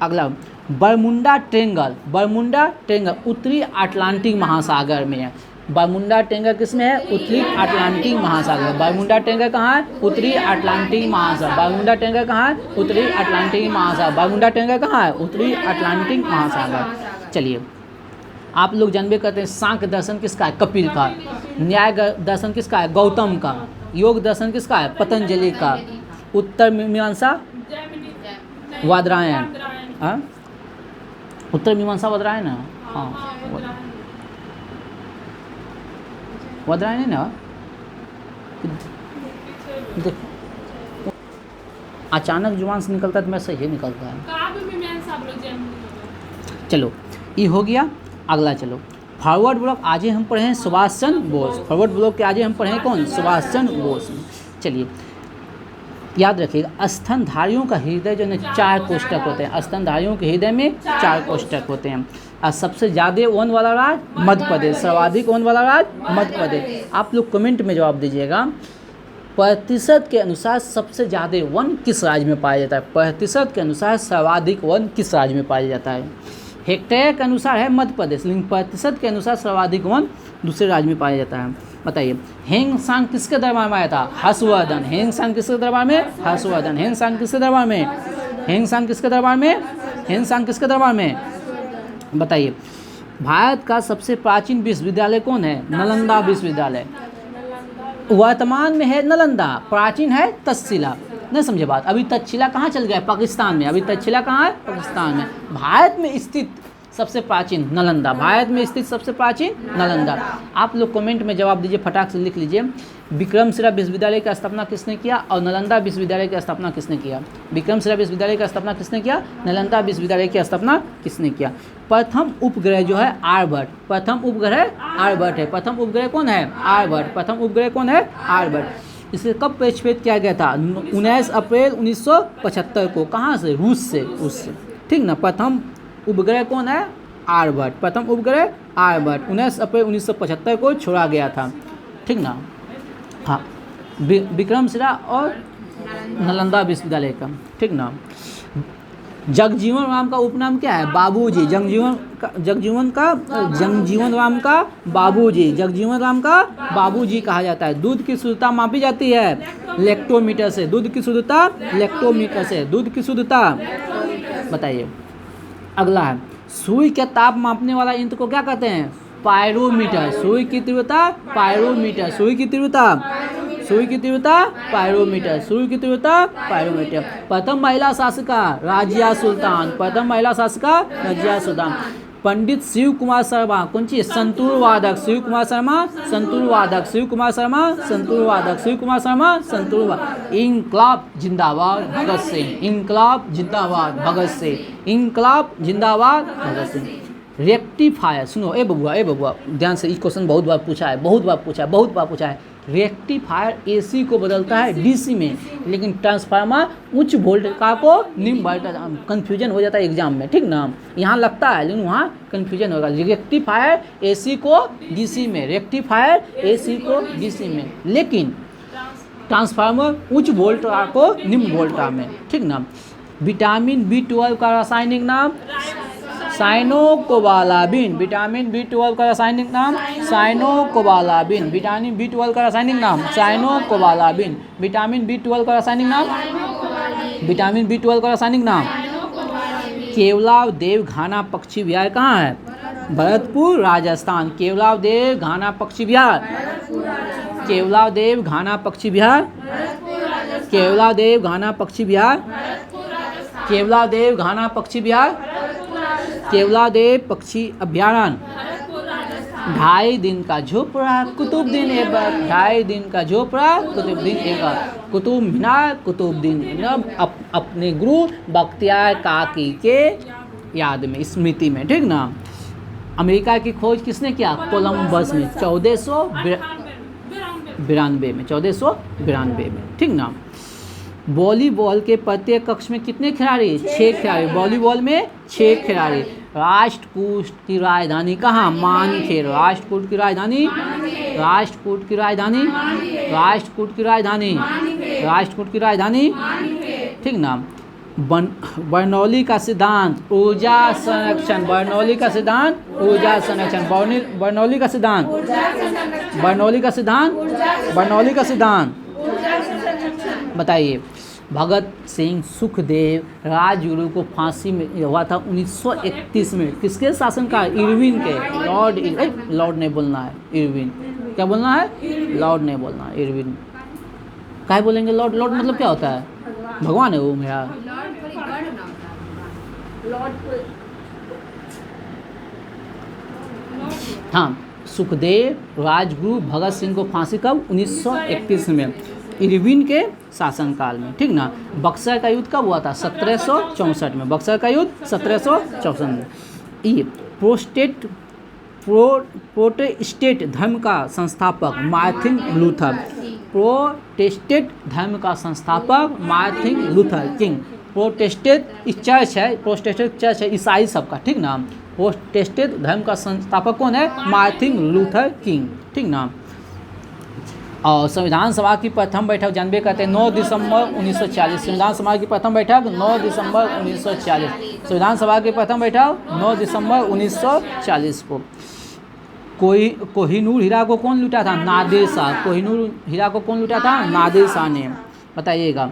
अगला बरमुंडा ट्रेंगल। बरमुंडा ट्रेंगल उत्तरी अटलांटिक महासागर में है। बरमुंडा ट्रेंगल किस में है, उत्तरी अटलांटिक महासागर। बरमुंडा ट्रेंगल कहाँ है, उत्तरी अटलांटिक महासागर। बरमुंडा ट्रेंगल कहाँ है, उत्तरी अटलांटिक महासागर। बरमुंडा ट्रेंगल कहाँ है, उत्तरी अटलांटिक महासागर। चलिए आप लोग जानबे करते हैं सांख्य दर्शन किसका है, कपिल का। न्याय दर्शन किसका है, गौतम का। योग दर्शन किसका है, पतंजलि का। उत्तर मीमांसा वादरायण। हाँ उत्तर मीमांसा वदरायण ना, हाँ वदरायण है ना। देखो अचानक जुबान से निकलता है तो मैं सही निकलता है। चलो ये हो गया। अगला चलो फॉरवर्ड ब्लॉक आज हम पढ़े हैं सुभाष चंद्र बोस। फॉरवर्ड ब्लॉक के आज हम पढ़े हैं कौन? सुभाष चंद्र बोस। चलिए याद रखिएगा स्तनधारियों का हृदय जो है 4 कोष्ठक होते हैं। स्तनधारियों के हृदय में 4 कोष्ठक होते हैं। और सबसे ज़्यादा वन वाला राज मध्य प्रदेश, सर्वाधिक वन वाला राज मध्य प्रदेश। आप लोग कमेंट में जवाब दीजिएगा प्रतिशत के अनुसार सबसे ज़्यादा वन किस राज्य में पाया जाता है? प्रतिशत के अनुसार सर्वाधिक वन किस राज्य में पाया जाता है? हेक्टेयर के अनुसार है मध्य प्रदेश, लेकिन प्रतिशत के अनुसार सर्वाधिक वन दूसरे राज्य में पाया जाता है। बताइए हेंग सांग किसके दरबार में आया था? हर्षवर्धन। हेंग सांग किसके दरबार में? हर्षवर्धन। हेंग सांग किसके दरबार में? हेंग सांग किसके दरबार में? हेंग सांग किसके दरबार में? बताइए भारत का सबसे प्राचीन विश्वविद्यालय कौन है? नालंदा विश्वविद्यालय। वर्तमान में है नालंदा, प्राचीन है तक्षशिला। नहीं समझे बात? अभी तक्षशिला कहाँ चल गया? पाकिस्तान में। अभी तक्षशिला कहाँ है? पाकिस्तान में। भारत में स्थित सबसे प्राचीन नालंदा, भारत में स्थित सबसे प्राचीन नालंदा। आप लोग कमेंट में जवाब दीजिए, फटाक से लिख लीजिए विक्रमशिला विश्वविद्यालय की स्थापना किसने किया और नालंदा विश्वविद्यालय की स्थापना किसने किया? विक्रमशिला विश्वविद्यालय की स्थापना किसने किया? नालंदा विश्वविद्यालय की स्थापना किसने किया? प्रथम उपग्रह जो है आर्यभट्ट। प्रथम उपग्रह आर्यभट्ट है। प्रथम उपग्रह कौन है? आर्यभट्ट। प्रथम उपग्रह कौन है? आर्यभट्ट। इसे कब प्रक्षेपित किया गया था? 19 अप्रैल 1975 को। कहाँ से? रूस से। रूस से, ठीक ना। प्रथम उपग्रह कौन है? आर्यभट्ट। प्रथम उपग्रह आर्यभट्ट 19 अप्रैल 1975 को छोड़ा गया था, ठीक ना। हाँ विक्रमशिला और नालंदा विश्वविद्यालय का, ठीक ना। जगजीवन राम का उपनाम क्या है? बाबूजी। जगजीवन राम का बाबूजी। जगजीवन राम का बाबूजी कहा जाता है। दूध की शुद्धता मापी जाती है लेक्टोमीटर से। दूध की शुद्धता लेक्टोमीटर से। दूध की शुद्धता बताइए। अगला है सुई का ताप मापने वाला यंत्र को क्या कहते हैं? पायरोमीटर। सुई की तीव्रता पायरोमीटर। सुई की तीव्रता पायरोमीटर। सुई की तीव्रता पायरोमीटर। प्रथम महिला शासिका राजिया सुल्तान। प्रथम महिला शासिका राजिया सुल्तान। पंडित शिव कुमार शर्मा कौन चीज? संतूर वादक। शिव कुमार शर्मा संतूर वादक। शिव कुमार शर्मा संतूर वादक। शिव कुमार शर्मा संतूर वादक। इंकलाब जिंदाबाद भगत सिंह। इंकलाब जिंदाबाद भगत सिंह। इंकलाब जिंदाबाद भगत सिंह। रेक्टिफायर सुनो, ए बबुआ ध्यान से, ये क्वेश्चन बहुत बार पूछा है। रेक्टिफायर एसी को बदलता है डीसी में, लेकिन ट्रांसफार्मर उच्च वोल्टेज का को निम्न वोल्टेज। कन्फ्यूजन हो जाता है एग्जाम में, ठीक ना। यहाँ लगता है लेकिन वहाँ कन्फ्यूजन होगा। रेक्टिफायर एसी को डीसी में, रेक्टिफायर एसी को डीसी में, लेकिन ट्रांसफार्मर उच्च वोल्ट को निम्न वोल्ट में, ठीक ना। विटामिन B12 का रासायनिक नाम साइनोकोबालाबिन। विटामिन B12 का रासायनिक नाम साइनोकोबालाबिन। विटामिन B12 का रासायनिक नाम साइनोकोबालाबिन। विटामिन B12 का रासायनिक नाम विटामिन B12 का रासायनिक नाम केवलाव देव घाना पक्षी विहार कहाँ है? भरतपुर राजस्थान। केवलाव देव घाना पक्षी विहार। केवलाव देव घाना पक्षी विहार। केवलाव देव घाना पक्षी विहार। केवलाव देव घाना पक्षी विहार। केवलादेव पक्षी अभ्यारण्य। 2.5 दिन का झोपड़ा कुतुबुद्दीन ऐबक। 2.5 दिन का झोपड़ा कुतुबुद्दीन ऐबक। कुतुब मीनार कुतुबुद्दीन अपने गुरु बख्तियार काकी के याद में, स्मृति में, ठीक ना। अमेरिका की खोज किसने किया? कोलंबस ने 1492 में। 1492 में, ठीक ना। वॉलीबॉल के प्रत्येक कक्ष में कितने खिलाड़ी? 6 खिलाड़ी। वॉलीबॉल में 6 खिलाड़ी। राष्ट्रकूट की राजधानी कहाँ? मानखेड़। राष्ट्रकूट की राजधानी राष्ट्रकूट की राजधानी राष्ट्रकूट की राजधानी राष्ट्रकूट की राजधानी, ठीक ना। बर्नौली का सिद्धांत ऊर्जा संरक्षण। बर्नौली का सिद्धांत ऊर्जा संरक्षण। बर्नौली का सिद्धांत बर्नौली का सिद्धांत बर्नौली का सिद्धांत बताइए। भगत सिंह सुखदेव राजगुरु को फांसी में हुआ था 1931 में। किसके शासनकाल? इरविन के। लॉर्ड नहीं बोलना है, इरविन। क्या बोलना है? लॉर्ड नहीं बोलना है, इरविन। क्या बोलेंगे? लॉर्ड मतलब क्या होता है? भगवान है वो मेरा। हाँ, सुखदेव राजगुरु भगत सिंह को फांसी कब? 1931 में, इरविन के शासनकाल में, ठीक ना। बक्सर का युद्ध कब हुआ था? 1764 में, बक्सर का युद्ध 1764 में। ये प्रोटेस्टेंट धर्म का संस्थापक मार्टिन लूथर, प्रोटेस्टेंट धर्म का संस्थापक Martin Luther king. Protestant church है, प्रोटेस्टेंट चर्च है ईसाई सबका, ठीक ना। प्रोटेस्टेंट धर्म का संस्थापक कौन है? मार्टिन लूथर किंग, ठीक ना। और संविधान सभा की प्रथम बैठक जानबे करते हैं 9 दिसंबर 1940। संविधान सभा की प्रथम बैठक 9 दिसंबर 1940। संविधान सभा की प्रथम बैठक 9 दिसंबर 1940 को। कोहिनूर हीरा को कौन लूटा था? नादिर शाह। कोहिनूर हीरा को कौन लूटा था? नादिर शाह ने। बताइएगा।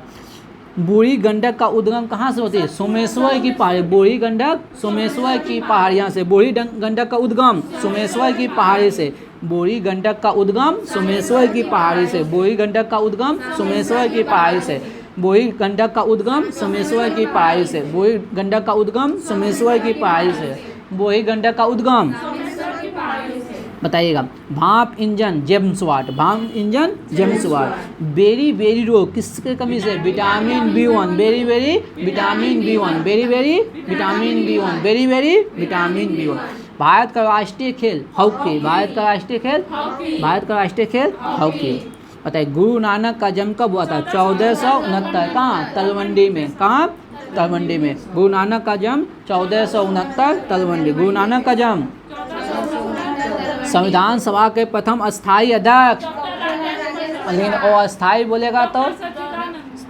बूढ़ी गंडक का उद्गम कहाँ से होती है? सोमेश्वर की पहाड़ी। बूढ़ी गंडक सोमेश्वर की पहाड़ियाँ से। बूढ़ी गंडक का उद्गम सोमेश्वर की पहाड़ी से। बूढ़ी गंडक का उद्गम सोमेश्वर की पहाड़ी से। बूढ़ी गंडक का उद्गम सोमेश्वर की पहाड़ी से। बूढ़ी गंडक का उद्गम सोमेश्वर की पहाड़ी से। बूढ़ी गंडक का उद्गम सोमेश्वर की पहाड़ी से। बूढ़ी गंडक का उद्गम, बताइएगा। भाप इंजन जेम्स वाट। भाप engine James Watt. Beriberi रोग किसके कमी से? Vitamin B1। Beriberi vitamin B1। Beriberi vitamin B1। Beriberi vitamin B1। भारत का राष्ट्रीय खेल हॉकी। भारत का राष्ट्रीय खेल, भारत का राष्ट्रीय खेल हॉकी। बताइए। गुरु नानक का जन्म कब हुआ था? 1469। कहाँ? तलवंडी में। कहाँ? तलवंडी में। गुरु नानक का जन्म 1469 तलवंडी। गुरु नानक का जन्म। संविधान सभा के प्रथम अस्थाई अध्यक्ष, लेकिन वो अस्थाई बोलेगा तो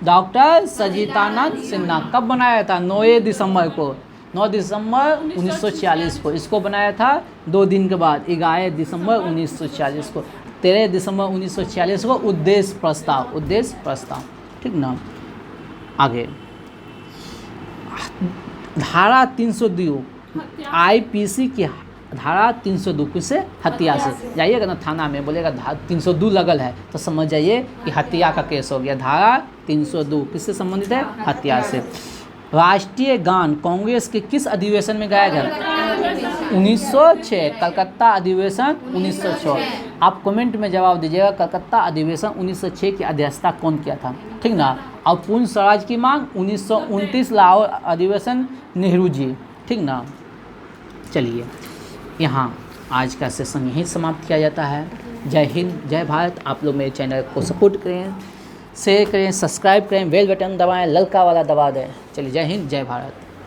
डॉक्टर सजीतानंद सिन्हा। कब बनाया था? 9 दिसंबर को। 9 दिसंबर 1940 को इसको बनाया था। 2 दिन के बाद 11 दिसंबर 1940 को। 13 दिसंबर 1940 को उद्देश्य प्रस्ताव, उद्देश्य प्रस्ताव, ठीक ना। आगे धारा 302 IPC की धारा 302 किससे? हत्या से। जाइएगा ना थाना में, बोलेगा 302 लगल है तो समझ जाइए कि हत्या का केस हो गया। धारा 302 किससे संबंधित है? हत्या से। राष्ट्रीय गान कांग्रेस के किस अधिवेशन में गाया गया? 1906। कलकत्ता अधिवेशन 1906। आप कमेंट में जवाब दीजिएगा कलकत्ता अधिवेशन 1906 की अध्यक्षता कौन किया था, ठीक ना। और पूर्ण स्वराज की मांग 1929 लाहौर अधिवेशन नेहरू जी, ठीक ना। चलिए, यहाँ आज का सेशन यहीं समाप्त किया जाता है। जय हिंद, जय भारत। आप लोग मेरे चैनल को सपोर्ट करें, शेयर करें, सब्सक्राइब करें, बेल बटन दबाएं, ललका वाला दबा दें। चलिए, जय हिंद, जय भारत।